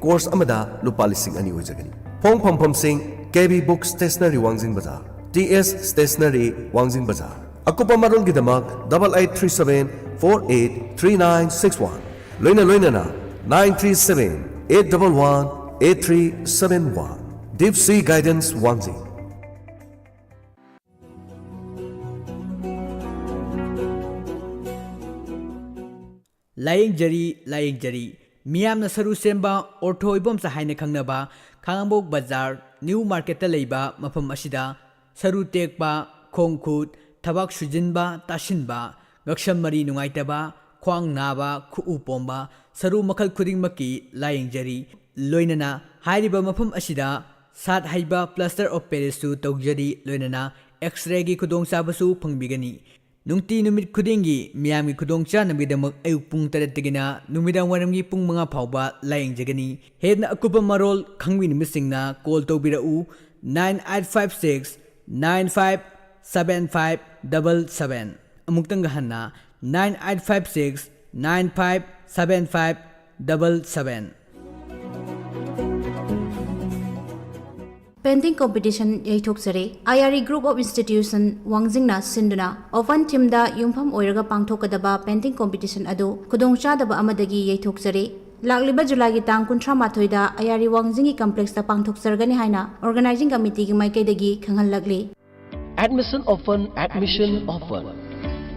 course amada lupa lising ani oijagani phong phom sing KB Books Stationery Wangjing Bazaar TS Stationery Wangjing Bazaar akupa marol gidamak 8837483961 loina na 937-811-8371 Deep Sea Guidance Wangjing Laying Jari Miyamna Saru Semba Ortho Ibom Sahaina Kangnaba Kangambok Bazaar New Market Leba Mafam Ashida Saru Tekba Kongkut Tabak Shujinba Tashinba Gaksham Mari Nungaitaba Kwang Naba Kuupomba Saru Makal Kuding Maki Laying Jari Loinana Hariba Mafam Ashida Sat Haiba Plaster of Paris to Togjari Loinana X-ray Gi Kudong Sabasu Pangbigani Nungti numit kudingi miyami kudongcha namidamak ayuk pung tadatagina numidang waramgi pung mga pauba laying jagani head na akupa marol kangwin missing na call to birau 9856 957577 amugtanggahan na 9856 957577 Painting competition yaithokjare IRE Group of Institution Wangjingna sinduna Open Team da yumpham oiraga pangthokadaba painting competition adu khudongchadaba amadagi yaithokjare lagliba July gi tang 38 da IRE Wangjingi complex ta pangthokjargani haina organizing committee gi maikaidagi khanghalakli Admission open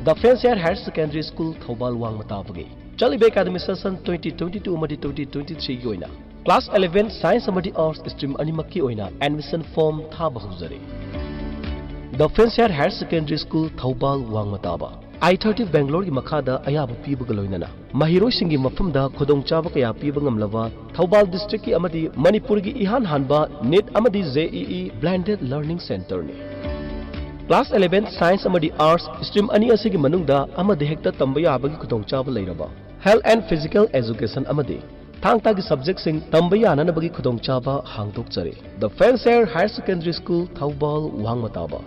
The Fancier Higher Secondary School Thobal Wangmatabagi Chalibe Academy Session 2022 amadi 2023 yoina Class 11 Science amadi Arts stream animaki oina admission form thaba huzare The Fancier Higher Secondary School Thobal Wangmataba I-30 Bangalore gi makhada ayaba pibaga loinana mahiroi singi mafamda khudongchaba kaya piba ngamlava Thobal district ki amadi Manipur gi ihan hanba NET amadi JEE Blended Learning Center ni Class 11 Science amadi Arts stream ani asigi manungda amadi hekta tamba yabagi khudongchaba leiraba Health and Physical Education amadi Tangtagi subject sing tambayana na bagi khudongchaba hangdokjare The Fancier Higher Secondary School Thobal Wangmataba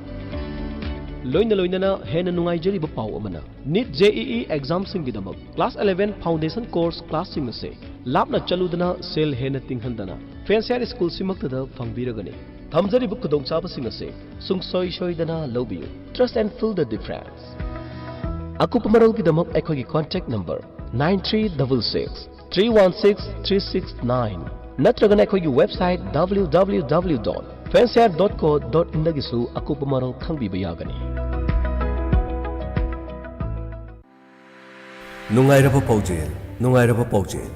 Loina na hena nungaijari ba pau amana NET JEE exam sing gidamag Class 11 Foundation Course class sing se lapna chaludana sel hena tinghandana Fancier School simaktada fangbiragani thamjari bu khudongchaba sing se sungsoi dana lobiyu trust and feel the difference akupamarol gidamag ekhogi contact number 9366316369 natragana ekhogi website www.fancier.co.in dagisu akupamarol khangbiba yagani Nungairaba Paujel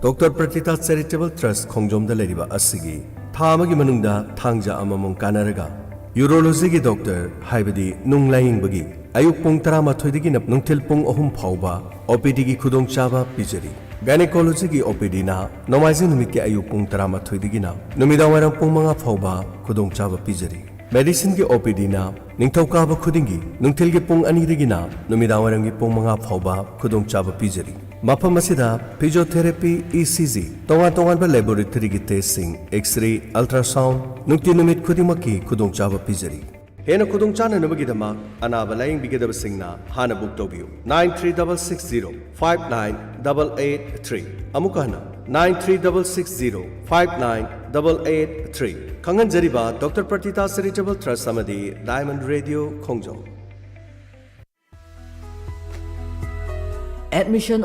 Dr. Pratita Charitable Trust Khongjomda Leriba Asigi Thamagi Manungda Thangja Amamong Kanaraga Urology gi doctor haibadi nunglaying bagi ayuk pung 13 digi nap nungthil pung 3 phauba OPD gi khudongchaba pijari Gynecology gi OPD na nomaijing numit ki ayuk pung 13 digi na numidawang pung 5 phauba khudongchaba pijari Medicine gi OPD na ningthokaba khudingi nungthil gi pung 2 digi na numidawang gi pung 5 phauba khudongchaba pijari Mapam asida physiotherapy ECG tongan ba laboratory gi testing X-ray ultrasound nungti numit khudimaki khudongchaba pijari Hena khudongchana nabagi dama anaba laying bigedaba singna hana book tobiu 936605983 amukana 936605983 Kangan jariba Dr. Pratita Charitable Trust Samadi Diamond Radio Khongjong Admission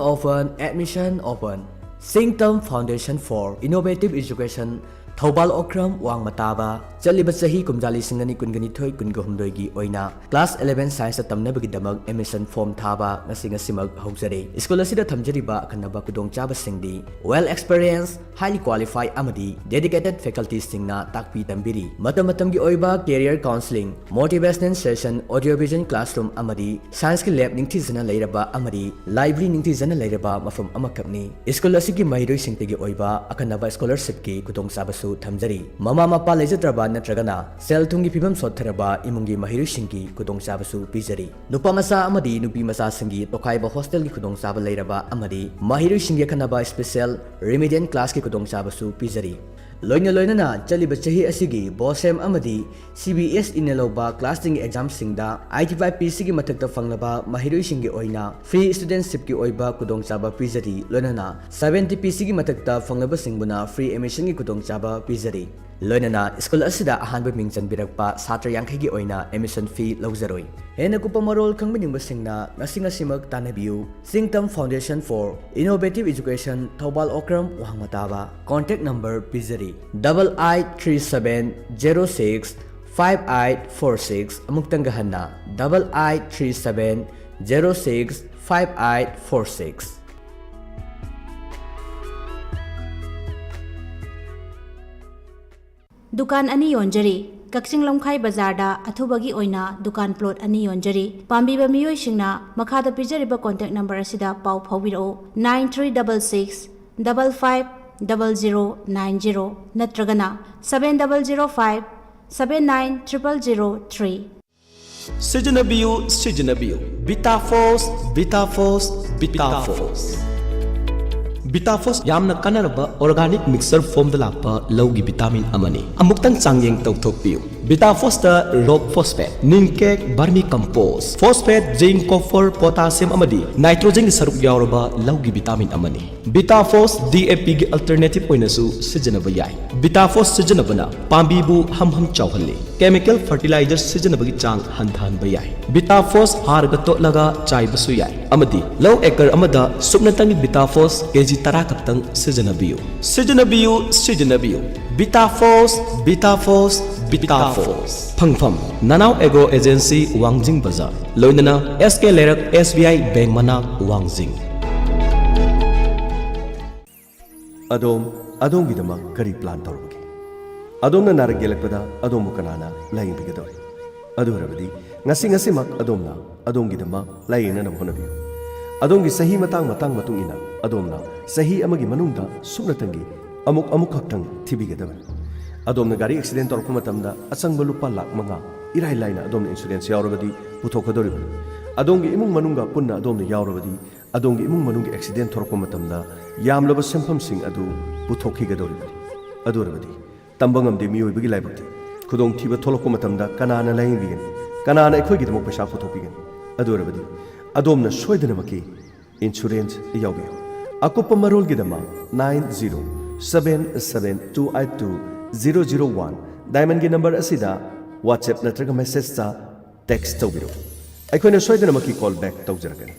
open. Singtam Foundation for Innovative Education Thobal Okram Wangmataba Chaliba Sahi Kumjali Singani Kungani Thoi Kungahumdoi gi oina Class 11 Science tamnabagi damag admission form thaba ngasinga simag haujare School asida thamjariba kanaba kudongchaba singdi well experienced highly qualified amadi dedicated faculties singna takpi tambiri matam gi oiba career counseling motivational session audiovisual classroom amadi science ki lab ningthi jana leiraba amadi library ningthi jana leiraba mafam amakapni School asigi mahiroi singtegi oiba akanaba scholarship ki kudongchaba Thamjari Mama Mapa Lejatraba Natragana Sel Tungi Pibam Sotaraba Imungi Mahiru Shingi Kudong Sabasu Pizari Nupa Masa Amadi Nupi Masa Singi Tokaiba Hostel ki Kudong Saba Leiraba Amadi Mahiru Shingi Kanaba Special Remedian Class ki Kudong Sabasu Pizari loina chaliba chahi asigi bosem amadi CBS inelauba class ding exam singda 85 PC gi mathakta fanglaba mahiroi singi oina free studentship ki oiba kudong chaba pizari loina 70 PC gi mathakta fanglaba singbuna free admission gi kudong chaba pizari loina school asida ahanba mingchan birakpa satra yankhai gi oina admission fee lauzaroi hena kupa marol khangbining basingna nasinga simak tanabiu Singtam Foundation for Innovative Education Thobal Okram Wangmataba contact number pizari 883706 5846 amuktang gahanna 883706 5846 दुकान अनि योंजरी कक्सिंग लमखाई बाजारदा अथुबगी ओइना दुकान plot अनि योंजरी पांबीबा मियोय सिंगना मखादा पिजरिबा contact number असिदा pav फाविरो 9366 550090 नत्रगना 7005 790003 Sijanabio, Vitafos. Vitafos yamna kanaraba organic mixer form da lakpa lawgi vitamin amani. Amuktang changyeng tawthokpiu. Vitafos da rock phosphate, nincake, vermicompost, phosphate, zinc, copper, potassium amadi, nitrogen ni saruk yauraba lawgi vitamin amani. Vitafos DAP gi alternative oinasu sijanaba yai. Vitafos sijanabana pambibu ham chawhalli. Chemical fertilizers sijanabagi chang hanthanba yai. Vitafos harga totlaga chaibasu yai. Amadi low acre amada supnatangi Vitafos kg tara kaptang sijanabio. Vitafos. Phangpham Nanau Agro Agency Wangjing Bazaar. Loinana SK Lerak SBI Bank Manak Wangjing. Adom gidama kari plan tawrbugi. Adomna narak gelakpada adomu kanana laying bigador. Adurabadi ngasi mak adom gidama laying na honabiu. Adongi sahi matang matung ina adomna sahi amagi manungda suknatangi amuk haktang thibigadaban. Adom na gari accident or kumatamda asang balupa lak manga irai laina adom na insurance yaurabadi puthokadoriban. Adongi imung manunga punna adom na yaurabadi adongi imung manungi accident or kumatamda yamlaba sempam sing adu puthokhigadoriban. Adorabadi tambangam de miyoi bagi laibakti khudong thiba tholok kumatamda kanana laing bigan kanana ekhoi gidamok paisa puthokigan. Adorabadi adom na soidanamaki insurance yaubiyo. Akupa marol gidama 9077282001 Diamond gi number asida WhatsApp natraga message ta text tawbiro. Aikoina soidanamaki call back tawjaragan.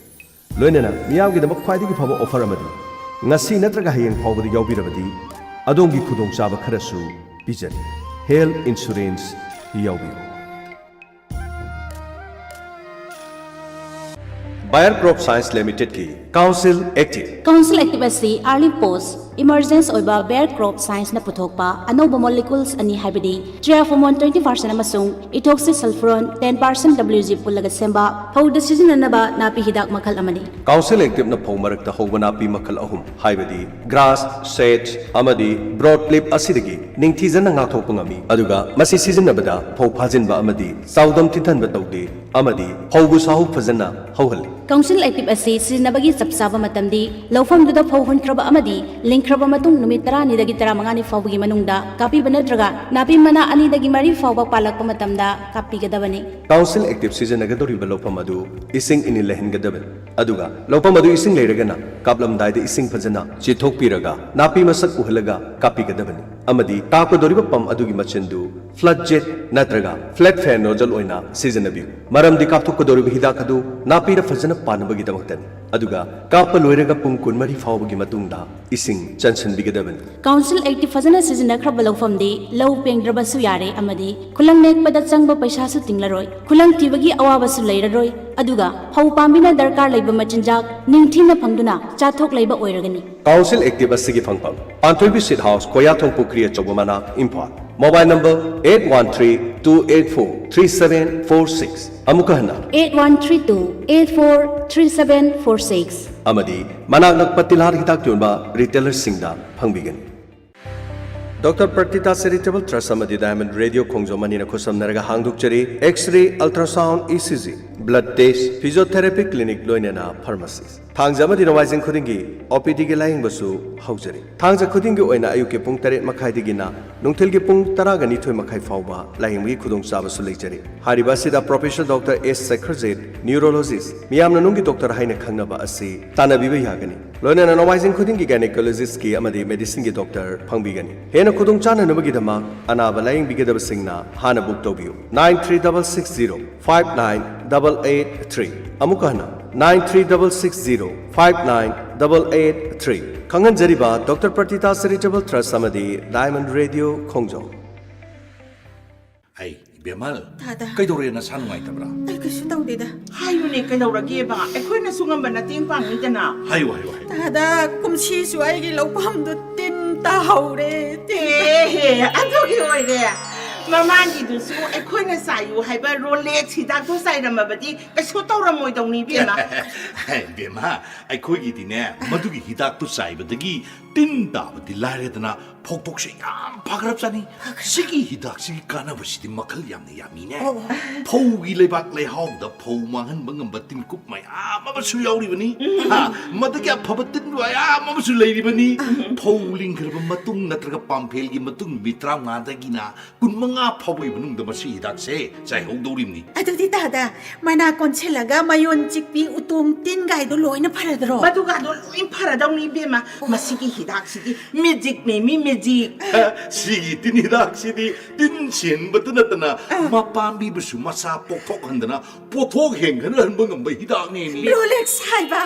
Loinana miyawgi damak khwaidigi phaba offer amadi ngasi natraga hayeng phawbadi yaubirabadi adongi khudong chaba kharasu pijari. Health insurance yaubiyo. Bayer Crop Science Limited की Council Active asi early post emergence oiba Bayer Crop Science na puthokpa anoba molecules ani habidi triaphomone 20% amasung ethoxysulfuron 10% WG pulaga semba phau decision anaba napi hidak makhal amani. Council Active na phau marakta hoba napi makhal ahum habidi grass, sage, amadi broadleaf asidagi ningthijan na ngathokpa ngami aduga masi season nabada phau phajinba amadi saudam tithanba tawde amadi phaubu sahu phajana hauhali. Council Active asi sizinabagi sapsaba matamdi lawfam duda phau hunkraba amadi linkraba matung numit 10 dagi 15 ni phawgi manungda kapi banadraga napi mana ani dagi mari phawba palakpa matamda kapi gadabani. Council Active season nagadori lawfam adu ising ini lehin gadaban aduga lawfam adu ising leiragana kaplam daide ising phajana chithok piraga napi masak uhalaga kapi gadabani amadi taako doriba pam adugi machendu flood jet natraga flat fan nozzle oina season abiu maramdi kapthok ko doriba hidak adu napi ra phajana panabagi damaktan aduga kapa loiraga pung kunmari phawbagi matungda ising chansan bigadaban. Council Active phajana season nakraba lawfamdi law pengdraba su yare amadi khulang nekpada changba paisa su tinglaroi khulang thibagi awaaba su leiraroi aduga hau pambina darkar leiba machinjak ningthina phangduna chathok leiba oiragani. Council Active asigi phangpam Pantholbi Seed House Koyathong Pukri Chobamana Imphal. Mobile number 8132843746 Amukahana 8132843746 Amadi Manak Nakpatilhar Hitak Yonba Retailer Singda Phangbigan. Dr. Pratita Charitable Trust Amadi Diamond Radio Khongjomani na Khosamnaraga Hangdukchari X-ray Ultrasound ECG Blood Test Physiotherapy Clinic Loinena Pharmacies Thangja amadi Nomaijing Khudingi OPD gi laying basu haujari Thangja Khudingi oina ayuke pung 8 makhai digina nungthil gi pung 12 makhai fauba laying gi khudong chaba su leijari Hariba sida Professor Dr. S. Sekharjit Neurologist Miyamna nungi Doctor haina khangnaba asi tanabiba yagani Loinena Nomaijing Khudingi Gynecologist ki amadi Medicine gi Doctor phangbigani Hena khudong chana nabagi dama anaba laying bigedaba singna hana book tobiu 93660 59883 Amukana 93660-59883 Kangan Jariba Dr. Pratita Charitable Trust Samadi Diamond Radio Khongjong Ay, Bemal, kay dore na saan ngay tabra? Ay, kasi daw dida. Hayo ni kalaw ragi ba? Ay, ko'y nasungan ba natin pang ita na? Hayo. Tada, kumsisu ay gilaw pam dutin tahaw re. Ato kiyoy re. Mamani dusu, ay ko'y nasayo, hay ba Rolex, hidak to say na mabadi, kasi ko tawra mo itong ni Bema. Ay, Bema, ay ko'y giti na, madugi hidak to say ba dagi, tinda ba di laret na, pokpok siya yam, pagarap sani. Sige hidak, sige kana ba siya di makal yam na yami na. Pau gilay bak lay hawg da, pau mangan bangam batin kup may, mabasuyaw ri ba ni? Madagi apabatin ba, mabasulay ri ba ni? Pau lingkar ba matung natraga pampel gi matung bitraw nga dagi na, kun mga paway ba nung damasi hidak se, say hawg daw rin ni. Ato di tada, manakon silaga mayon chikpi utong tin gay do loy na paradro. Baduga do loy paradaw ni Bema, masigi hidak sige, magic ni magic. Sige, tinidak sini, tinsin ba na mapambi ba siya masapok handa na, potog henggan na bang ba hidak ni. Rolex hay ba?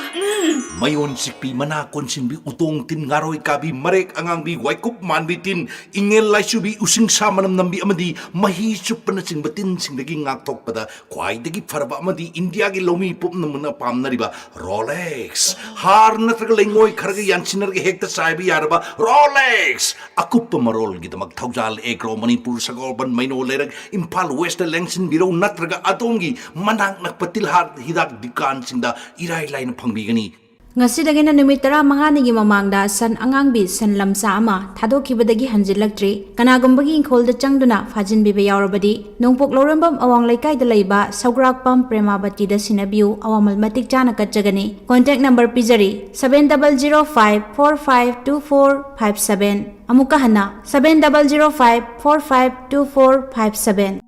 Mayon sikpi manakon sinbi utong tin ngaroy kabi marek angang bi waikup man bitin ingel lai subi using sama nambi amadi mahisup pa na sing batin sing naging ngaktok pada kway dagi faraba amadi India gi lomi pup na muna pam na riba Rolex har na tagalengoy karga yan sinarga hekta saibi yaraba Rolex aku pemarol kita magtaujal egro Manipur sa Gorban Maino lerag Impal West lengsin biro natraga atongi manang nagpatilhat hidak dikan singda iray lay na pangbigani Ngasidagi na numit 15 gi mamangda san angangbi san lamsa ama thadokibadagi hanjilaktre kanagumbagi ingkholda changduna fajinbiba yaurabadi nongpok lorambam awang laikai da laiba saugrakpam premabati da sinabiu awamal matik chana katjagani contact number pizari 7005452457 amuka hana 7005452457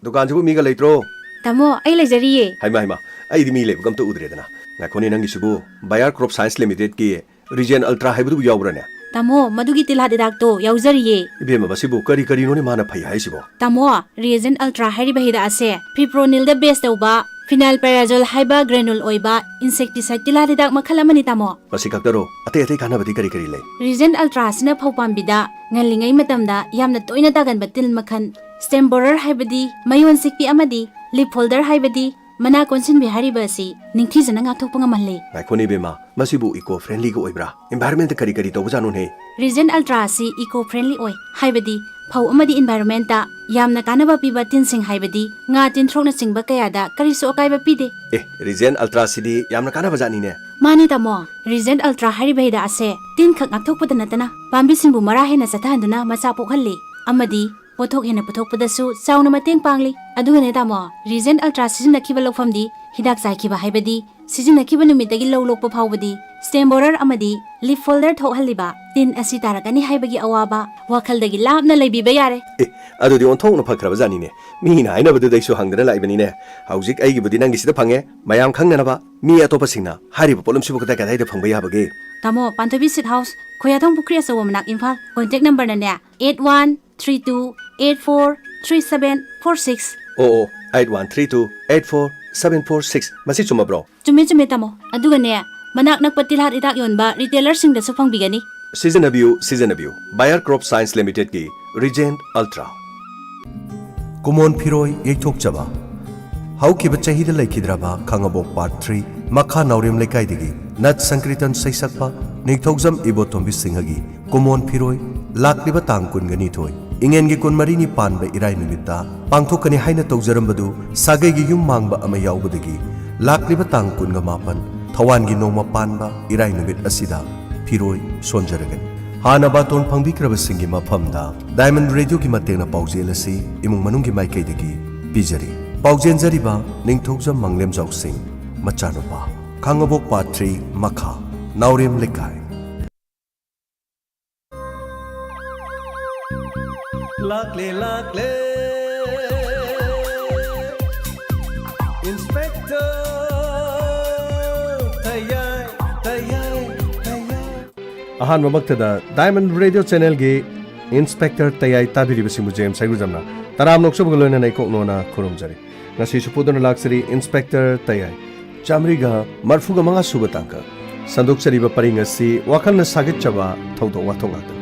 Dukan jibu miga leitro Tamo ai lejariye Haima ai di mi lebu kam to udredana Ngakoni nangi subu Bayer Crop Science Limited ki Regen Ultra hybrid yawrana Tamo madugi tilha dedakto yauzariye Ibema basibu kari no ni mana phai hai sibo Tamo Reason Ultra hariba hida ase Fipronil da best tauba Phenylperazole haiba granule oiba insecticide tilha dedak makhalamani tamo Basi kaktaro ate kana badi kari le Reason Ultra sina phawpambida ngalingai matamda yamna toina dagan batil makhan stem borer haibadi mayon sikpi amadi leaf holder haibadi mana konsin bihari basi ningthi jana nga thokpa ngamalle Ngakoni bema masibu eco friendly go oibra environment kari to bujanu ne Reason Ultra si eco friendly oi haibadi phau amadi environment ta yamna kanaba piba tinsing haibadi nga tin throkna singba kayada kariso akaiba pide Regen Ultra CD yamna kana bajani ne Mani tamo Reason Ultra hariba hida ase tin khak ngakthokpada natana pambi singbu mara hena sathanduna macha pokhalli amadi pothok hena pothokpadasu chauna mateng pangli adugane tamo Reason Ultra sizinakhiba lokfamdi hidak saikhiba haibadi sizinakhiba numitagi lowlokpa phawbadi stem borer amadi leaf folder thokhalliba tin asi tarakani haibagi awaba wakhaldagi lapna leibiba yare adudi on thong no phakraba jani ne mi na aina badu daisu hangdana laibani ne haujik aigi budi nangi sida phange mayam khangna ba mi atopa singna hariba polum sibu kada kada phangba yabage tamo Pantabi Sit House khoyathong pukri asawamnak Imphal contact number na ne 8132843746 8132847446 masi chuma bro Chume tamo adugane manak nakpatilhat itak yonba retailer singda su phangbigani Season Abu Bayer Crop Science Limited ki Regen Ultra Kumon Piroi Yekthok Chaba Haukiba Chahida Laikhidraba Khangabok Part 3 Makha Naurim Lekai Digi Nat Sankritan Saisakpa Ningthokjam Ibotombi Singhagi Kumon Piroi Lakliba Tangkun Gani Thoi Ingen gi kun marini panba irai numita pangthokani haina tawjarambadu sagai gi yum mangba ama yaubadagi lakliba tangkun ga mapan thawan gi noma panba irai numit asida phiroi sonjaragan ꯍꯥꯟꯅ ꯕꯥꯇꯣꯟ ꯐꯪꯕꯤꯈ꯭ꯔꯕꯁꯤꯡꯒꯤ ꯃꯐꯝꯗ diamond ꯔꯦꯗꯤꯑꯣꯒꯤ ꯃꯇꯦꯡꯅ ꯄꯥꯎꯖꯦꯜ ꯑꯁꯤ ꯏꯃꯨꯡ ꯃꯅꯨꯡꯒꯤ ꯃꯥꯏꯀꯩꯗꯒꯤ ꯄꯤꯖꯔꯤ ꯄꯥꯎꯖꯦꯟꯖꯔꯤꯕ ꯅꯤꯡꯊꯧꯖꯝ ꯃꯪꯂꯦꯝꯖꯥꯎꯁꯤꯡ ꯃꯆꯥꯅꯨꯄꯥ ꯈꯥꯡꯉꯕꯣꯛ ꯄꯥꯠ 3 ꯃꯈꯥ ꯅꯥꯎꯔꯦꯝ ꯂꯩꯀꯥꯏ lakle inspector tayai ꯑꯍꯥꯟꯕ ꯃꯛꯇꯗ ꯗꯥꯏꯃꯟ ꯔꯦꯗꯤꯑꯣ ꯆꯦꯅꯦꯜꯒꯤ ꯏꯟꯁꯄꯦꯛꯇꯔ ꯇꯌꯥꯏ ꯇꯥꯕꯤꯔꯤꯕꯁꯤꯡꯕꯨ ꯖꯦꯝ ꯁꯩꯒꯨꯖꯝꯅ ꯇꯔꯥꯝ ꯅꯣꯛꯆꯕꯒ ꯂꯣꯏꯅꯅ ꯏꯀꯣꯛꯅꯣꯅ ꯈꯨꯔꯨꯝꯖꯔꯤ ꯉꯁꯤꯁꯨ ꯄꯨꯗꯨꯅ ꯂꯥꯛꯆꯔꯤ ꯏꯟꯁꯄꯦꯛꯇꯔ ꯇꯌꯥꯏ 145 ꯁꯨꯕ ꯇꯥꯡꯀꯛ ꯁꯟꯗꯣꯛꯆꯔꯤꯕ ꯄꯔꯤꯡ ꯑꯁꯤ ꯋꯥꯈꯜꯅ ꯁꯥꯒꯠꯆꯕ ꯊꯧꯗꯣꯛ ꯋꯥꯊꯣꯛ ꯉꯥꯛꯇ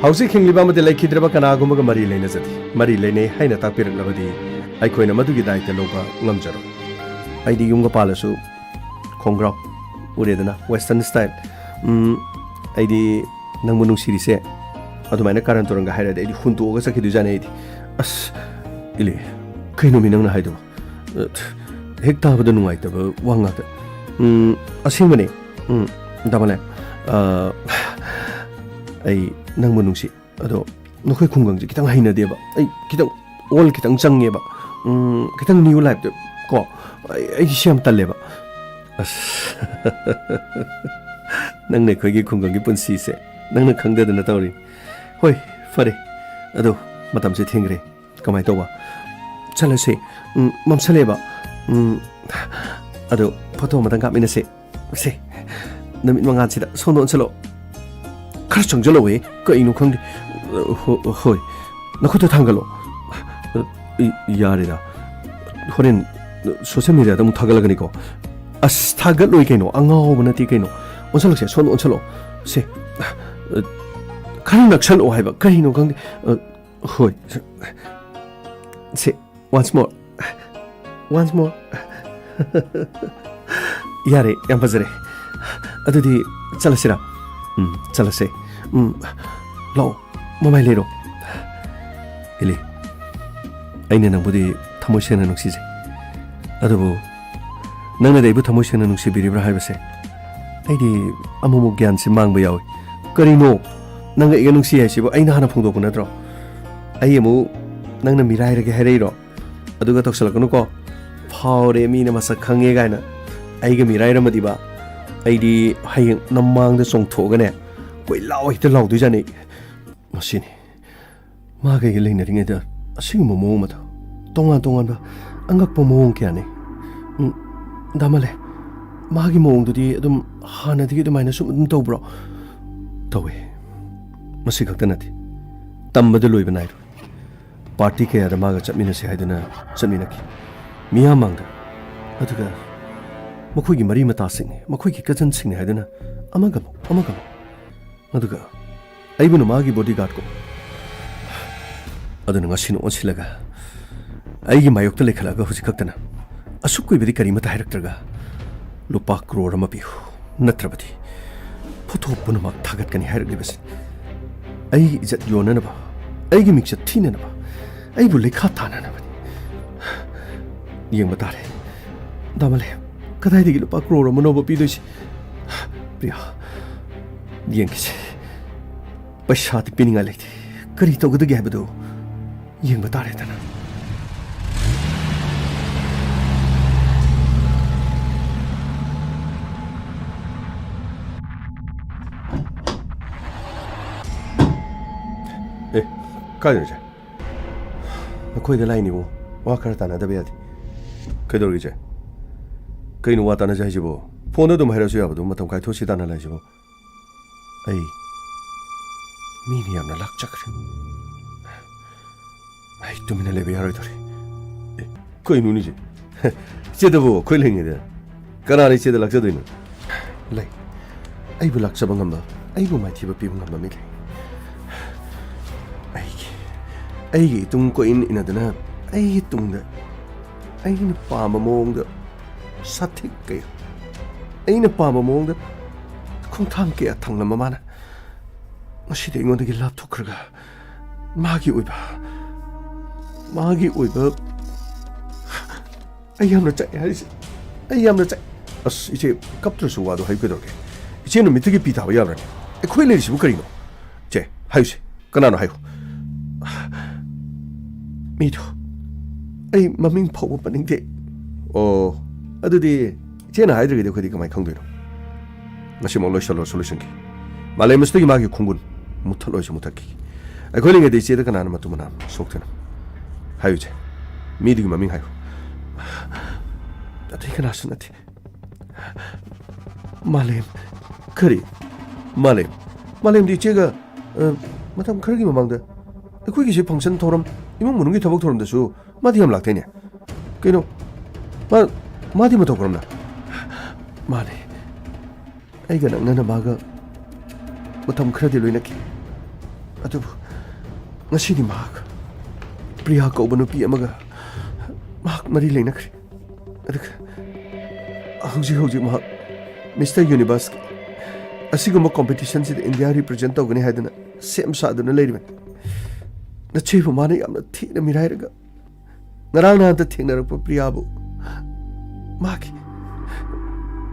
ꯍꯧꯖꯤꯛ ꯍꯤꯡꯂꯤꯕ ꯑꯃꯗꯤ ꯂꯩꯈꯤꯗ꯭ꯔꯕ ꯀꯅꯥꯒꯨꯝꯕꯒ ꯃꯔꯤ ꯂꯩꯅꯖꯗꯦ ꯃꯔꯤ ꯂꯩꯅꯩ ꯍꯥꯏꯅ ꯇꯥꯛꯄꯤꯔꯛꯂꯕꯗꯤ ꯑꯩꯈꯣꯏꯅ ꯃꯗꯨꯒꯤ ꯗꯥꯏꯇ ꯂꯧꯕ ꯉꯝꯖꯔꯣꯏ ꯑꯩꯗꯤ ꯌꯨꯝꯒ ꯄꯥꯜꯂꯁꯨ ꯈꯣꯡꯒ꯭ꯔꯥꯎ ꯎꯔꯦꯗꯅ ꯋꯦꯁꯇꯔꯟ ꯁ꯭ꯇꯥꯏꯜ ꯑꯩꯗꯤ ꯅꯪꯕꯨ ꯅꯨꯡꯁꯤꯔꯤꯁꯦ ꯑꯗꯨꯃꯥꯏꯅ ꯀꯥꯔꯟ ꯇꯨꯔꯟꯒ ꯍꯥꯏꯔꯗꯤ ꯑꯩꯗꯤ ꯍꯨꯟꯇꯣꯛꯑꯒ ꯆꯠꯈꯤꯗꯣꯏꯖꯥꯠꯅꯤ ꯑꯩꯗꯤ ꯑꯁ ꯏꯂꯦ ꯀꯩꯅꯣꯃꯤ ꯅꯪꯅ ꯍꯥꯏꯗꯣ ꯍꯦꯛ ꯇꯥꯕꯗ ꯅꯨꯡꯉꯥꯏꯇꯕ ꯋꯥ ꯉꯥꯛꯇ ꯑꯁꯦꯡꯕꯅꯦ ꯗꯥꯃꯂꯦ ꯑꯩ ꯅꯪꯕꯨ ꯅꯨꯡꯁꯤ ꯑꯗꯣ ꯅꯈꯣꯏ ꯈꯨꯡꯒꯪꯁꯦ ꯈꯤꯇꯪ ꯍꯩꯅꯗꯦꯕ ꯑꯩ ꯈꯤꯇꯪ ꯑꯣꯜ ꯈꯤꯇꯪ ꯆꯪꯉꯦꯕ ꯈꯤꯇꯪ ꯅ꯭ꯌꯨ ꯂꯥꯏꯐꯇ ꯀꯣ ꯑꯩꯗꯤ ꯁꯤ ꯌꯥꯝ ꯇꯜꯂꯦꯕ ꯑꯁ ꯅꯪꯅ ꯑꯩꯈꯣꯏꯒꯤ ꯈꯨꯡꯒꯪꯒꯤ ꯄꯨꯟꯁꯤꯁꯦ ꯅꯪꯅ ꯈꯪꯗꯗꯅ ꯇꯧꯔꯤ ꯍꯣꯏ ꯐꯔꯦ ꯑꯗꯣ ꯃꯇꯝꯁꯦ ꯊꯦꯡꯈ꯭ꯔꯦ ꯀꯃꯥꯏꯅ ꯇꯧꯕ ꯆꯠꯂꯁꯦ ꯃꯝꯁꯜꯂꯦꯕ ꯑꯗꯣ ꯐꯣꯇꯣ ꯑꯃꯇꯪ ꯀꯥꯞꯃꯤꯟꯅꯁꯦ ꯁꯦ ꯅꯨꯃꯤꯠ ꯃꯉꯥꯜꯁꯤꯗ ꯁꯣꯝꯗ ꯑꯣꯟꯁꯜꯂꯣ खर चंजलोवे कहीं खंगे होय नखुत थांगलो यारेदा होरेन सोशल मीडिया दम थागलगनी को अस थागलोय कइनो अंगाव बनती कइनो ओनसलो से सोन ओनसलो से खर नक्सलो हाइबा कहिनो खंगे होय से once more यारे याम फजरे अदुदी चलसिरा चलसे लो ममाई लेरो इले अने नंबुदी थमोसेना नुक्सीजे अदुबु नंगना दैबु थमोसेना नुक्सी बिरिब्रा हाइबसे आइदि अमुमु ज्ञान से मांगबा यावे करिनो नंगा इगा नुक्सी हाइसिबो आइना हाना फोंदोक नत्रो आइमु नंगना मिराइरगे हाइरैरो अदुगा तक्सलकनुको फावरे मीना मसक खंगे गायना आइगा मिराइरमदिबा आइदि हायें नमांग द चोंगथोगने कोइ लाव हित लावदु जाने मसिनी मागे लेनरिङे द असिंग मोमो मत तोंगा तोंगा बा अंगक पोमो क्याने दामले मागी मोंग दुदी अदुम हाना दिगे दुमाइना सुम तौब्रो तौवे मसि खक्ता नथि तम्बद लोइब नाइरो पार्टी के यादा मागा चटमिनसे हाइदना चटमिनकी मिया मांगदा अदुगा मखोइगी मरी मता सिंह मखोइगी कजन सिंह हाइदना अमगम अदुगा आइबुनु मागी बॉडीगार्ड को अदुना ngasiनो ओनसिलगा आइगी मायोक्ता लेखलागा हुजिकक्तना असुक कोइबदि करिमता हाइरक्त्रगा लुपा करोड़ अमा पिहु नत्रबदि फोटो पुनमक थागतकनि हाइरक्लिबसि आइ इज्जत योननबा आइगी मिक्सत थिननबा आइबु लेखा थाननबदि येंबा तारे दामले कदाइदगी लुपा करोड़ अमा नोबा पिदोइसि प्रिया येंगिसे पैसा पिनिंगा लेते करी तौगदगे हाइबदो येंबा तारेदना ए काजरजे नखोइदा लाइनिबो वा खरा तानादबे यादि कइदोरगिजे कइनो वा ताना जाइजिबो फोन दम हाइरसु याबदो मतम काइथोसि ताना लाइजिबो आई मीनी यामना लाकचक्रे आई तुमिना लेबे यारोइदोरे कइनो निजे चेदबो खोइलेंगेदे कनानि चेदा लाकजदोइनो लै आइबु लाकचबा ngamba आइबु माइथिबा पिबु ngamba मिले आइगी तुम को इनदना आइगी तुंगदा आइगिन पामा मोंगदा साथिक के आइना पामा मोंगदा खोंथाम के अथंगना ममाना मसिदे इंगोंदगी लापथोखरगा मागी ओइबा आइयामना चाइ हाइसे आइयामना चाइ अस इचे कप्त्रसु वादो हाइगदोगे इचे नुमितगी पिताबा याब्रानि एखोइ लेरिसिबु करिनो 하유세 그나노 하유 미도 ꯑꯩ ꯃꯃꯤꯡ ꯐꯥꯎꯕ ꯄꯟꯅꯤꯡꯗꯦ ꯑꯣ ꯑꯗꯨꯗꯤ ꯏꯆꯦꯅ ꯍꯥꯏꯗ꯭ꯔꯒꯗꯤ ꯑꯩꯈꯣꯏꯗꯤ ꯀꯃꯥꯏꯅ ꯈꯪꯗꯣꯏꯅꯣ ꯉꯁꯤꯃꯛ ꯂꯣꯏꯁꯤꯜꯂꯣꯁꯨ ꯂꯣꯏꯁꯤꯟꯈꯤ ꯃꯥꯂꯦꯝ ꯑꯁꯤꯗꯒꯤ ꯃꯥꯒꯤ ꯈꯣꯡꯒꯨꯟ ꯃꯨꯠꯊꯠꯂꯣꯏꯁꯨ ꯃꯨꯠꯊꯠꯈꯤ ꯑꯩꯈꯣꯏ ꯂꯩꯉꯩꯗ ꯏꯆꯦꯗ ꯀꯅꯥꯅ ꯃꯇꯨ ꯃꯅꯥ ꯁꯣꯛꯇꯣꯏꯅꯣ ꯍꯥꯏꯌꯨ ꯏꯆꯦ ꯃꯤꯗꯨꯒꯤ ꯃꯃꯤꯡ ꯍꯥꯏꯌꯨ ꯑꯇꯩ ꯀꯅꯥꯁꯨ ꯅꯠꯇꯦ ꯃꯥꯂꯦꯝ ꯀꯔꯤ ꯃꯥꯂꯦꯝꯗꯤ ꯏꯆꯦꯒ ꯃꯇꯝ ꯈꯔꯒꯤ ꯃꯃꯥꯡꯗ ꯑꯩꯈꯣꯏꯒꯤꯁꯤ ꯐꯪꯁꯟ ꯊꯧꯔꯝ ꯏꯃꯨꯡ ꯃꯅꯨꯡꯒꯤ ꯊꯕꯛ ꯊꯧꯔꯝꯗꯁꯨ 마디 형 락테냐? 그ino 마디 뭐 더 그럼나? 마네. 아이가 나나 마가 뭐탐 크라디 로이나키. 아두 ngasi니 막 프리야 거우바 누피 아마가 막 마리 레이나 그래. 아드가 hꯧ지 막 미스터 유니버스 아시고뭐 컴피티션시데 인디아 리프레젠트 tꯧꯒꯅꯤ 하이드나 ꯁꯦꯝ ꯁꯥꯗꯨꯅ ꯂꯩꯔꯤꯕꯅꯤ ꯅꯆꯦꯕꯨ ꯃꯥꯅ ꯌꯥꯝꯅ ꯊꯤꯅ ꯃꯤꯔꯥꯏꯔꯒ ꯉꯔꯥꯡ ꯅꯍꯥꯟꯇ ꯊꯦꯡꯅꯔꯛꯄ ꯄ꯭ꯔꯤꯌꯥꯕꯨ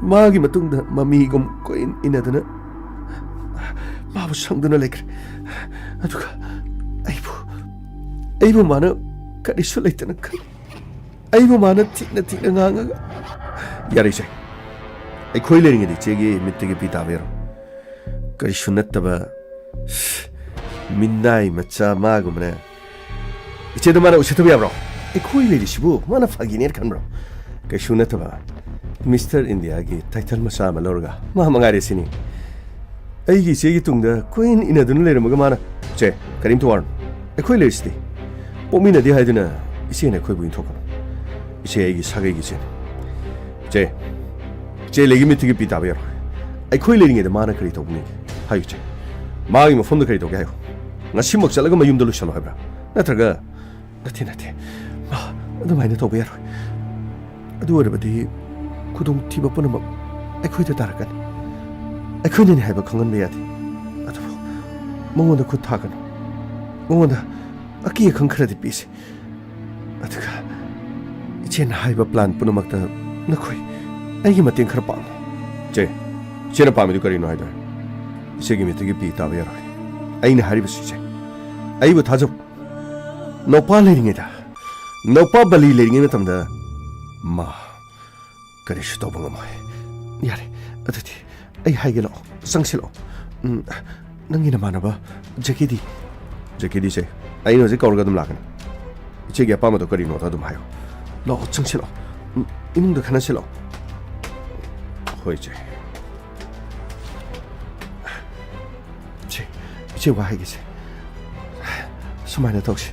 ꯃꯥꯒꯤ ꯃꯇꯨꯡꯗ ꯃꯃꯤꯒꯨꯝ ꯀꯣꯏꯟ ꯏꯟꯅꯗꯨꯅ 마부 상두나 레크레 아두가 아이부 마나 까리수 레이트나 카 아이부 마나 틱나 낭아가 야리세 아이 코일레링이 제게 밑에게 비다베로 까리수 냈다바 민나이 마차 마구머네 이제도 마나 우시토비야브로 아이 코일레리시부 마나 파기네르 칸브로 까리수 냈다바 미스터 인디아기 타이틀 마사 말로르가 마망아레시니 ꯑꯩꯒꯤ ꯏꯆꯦꯒꯤ ꯇꯨꯡꯗ ꯀꯨꯏꯟ ꯏꯟꯅꯗꯨꯅ ꯂꯩꯔꯝꯃꯒ ꯃꯥꯅ ꯆꯦ ꯀꯔꯤꯝꯇ ꯋꯥꯔꯨꯅꯨ ꯑꯩꯈꯣꯏ ꯂꯩꯔꯤꯁꯤꯗꯤ ꯄꯣꯛꯃꯤꯟꯅꯗꯦ ꯍꯥꯏꯗꯨꯅ ꯏꯆꯦꯅ ꯑꯩꯈꯣꯏꯕꯨ ꯏꯟꯊꯣꯛꯀꯅꯨ ꯏꯆꯦ ꯑꯩꯒꯤ ꯁꯥꯒꯩꯒꯤ ꯏꯆꯦꯅꯤ ꯆꯦ ꯂꯩꯒꯤ ꯃꯤꯠꯇꯒꯤ ꯄꯤ ꯇꯥꯕ ꯌꯥꯔꯣꯏ ꯑꯩꯈꯣꯏ ꯂꯩꯔꯤꯉꯩꯗ ꯃꯥꯅ ꯀꯔꯤ ꯇꯧꯕꯅꯤ ꯍꯥꯏꯌꯨ ꯆꯦ ꯃꯥꯒꯤ ꯃꯐꯝꯗ ꯀꯔꯤ ꯇꯧꯒꯦ ꯍꯥꯏꯌꯨ ꯉꯁꯤꯃꯛ ꯆꯠꯂꯒ ꯃꯌꯨꯝꯗ ꯂꯣꯏꯁꯜꯂꯣ ꯍꯥꯏꯕ꯭ꯔꯥ ꯅꯠꯇ꯭ꯔꯒ ꯅꯠꯇꯦ ꯃꯥ ꯑꯗꯨꯃꯥꯏꯅ ꯇꯧꯕ ꯌꯥꯔꯣꯏ ꯑꯗꯨ ꯑꯣꯏꯔꯕꯗꯤ ꯈꯨꯗꯣꯡꯊꯤꯕ ꯄꯨꯝꯅꯃꯛ ꯑꯩꯈꯣꯏꯗ ꯇꯥꯔꯛꯀꯅꯤ ꯑꯩꯈꯣꯏꯅꯅꯤ ꯍꯥꯏꯕ ꯈꯪꯍꯟꯕ ꯌꯥꯗꯦ ꯑꯗꯨꯕꯨ ꯃꯉꯣꯟꯗ ꯈꯨꯠ ꯊꯥꯒꯅꯨ ꯃꯉꯣꯟꯗ ꯑꯀꯤ ꯑꯈꯪ ꯈꯔꯗꯤ ꯄꯤꯁꯤ ꯑꯗꯨꯒ ꯏꯆꯦꯅ ꯍꯥꯏꯕ ꯄ꯭ꯂꯥꯟ ꯄꯨꯝꯅꯃꯛꯇ ꯅꯈꯣꯏ ꯑꯩꯒꯤ ꯃꯇꯦꯡ ꯈꯔ ꯄꯥꯡꯉꯨ ꯏꯆꯦꯅ ꯄꯥꯝꯃꯤꯗꯨ ꯀꯔꯤꯅꯣ ꯍꯥꯏꯗꯣꯏ ꯏꯆꯦꯒꯤ ꯃꯤꯠꯇꯒꯤ ꯄꯤ ꯇꯥꯕ ꯌꯥꯔꯣꯏ ꯑꯩꯅ ꯍꯥꯏꯔꯤꯕꯁꯤ ꯏꯆꯦ ꯑꯩꯕꯨ ꯊꯥꯖꯧ ꯅꯧꯄꯥ ꯂꯩꯔꯤꯉꯩꯗ ꯅꯧꯄꯥ ꯕꯂꯤ ꯂꯩꯔꯤꯉꯩ ꯃꯇꯝꯗ ꯃꯥ ꯀꯔꯤꯁꯨ ꯇꯧꯕ ꯉꯝꯃꯣꯏ ꯌꯥꯔꯦ ꯑꯗꯨꯗꯤ ꯑꯩ ꯍꯥꯏꯒꯦ ꯂꯥꯛꯑꯣ ꯆꯪꯁꯤꯜꯂꯛꯑꯣ ꯅꯪꯒꯤ ꯅꯃꯥꯟꯅꯕ ꯖꯦꯀꯤꯗꯤꯁꯦ ꯑꯩꯅ ꯍꯧꯖꯤꯛ ꯀꯧꯔꯒ ꯑꯗꯨꯝ ꯂꯥꯛꯀꯅꯤ ꯏꯆꯦꯒꯤ ꯑꯄꯥꯝꯕꯗꯣ ꯀꯔꯤꯅꯣꯗꯣ ꯑꯗꯨꯝ ꯍꯥꯏꯌꯣ ꯂꯥꯛꯑꯣ ꯆꯪꯁꯤꯜꯂꯛꯑꯣ ꯏꯃꯨꯡꯗ ꯈꯟꯅꯁꯤꯜꯂꯛꯑꯣ ꯍꯣꯏ ꯏꯆꯦ ꯋꯥ ꯍꯥꯏꯒꯦꯁꯦ ꯁꯨꯃꯥꯏꯅ ꯇꯧꯁꯤ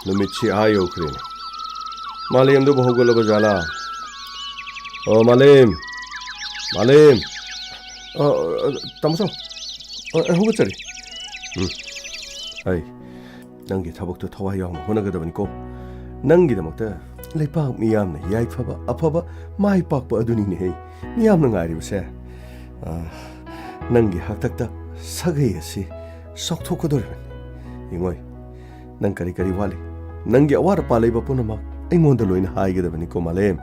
ꯅꯨꯃꯤꯠꯁꯤ ꯌꯧꯈ꯭ꯔꯦꯅꯦ ꯃꯥꯂꯦꯝꯗꯨꯕꯨ ꯍꯧꯒꯠꯂꯕ ꯖꯥꯠꯂꯥ 마렘 따무서 호구짜리 아이 낭기 타복도 타와 영 호나가다보니까 낭기다먹다 레팍 미암네 야이파바 아파바 마이팍바 아두니네 미암는 아리브세 낭기 학탁다 사게야시 썩토코도르 잉어이 낭 까리까리 와리 낭기 아와르 팔레바 푸나막 잉원도 로이나 하이게다보니까 마렘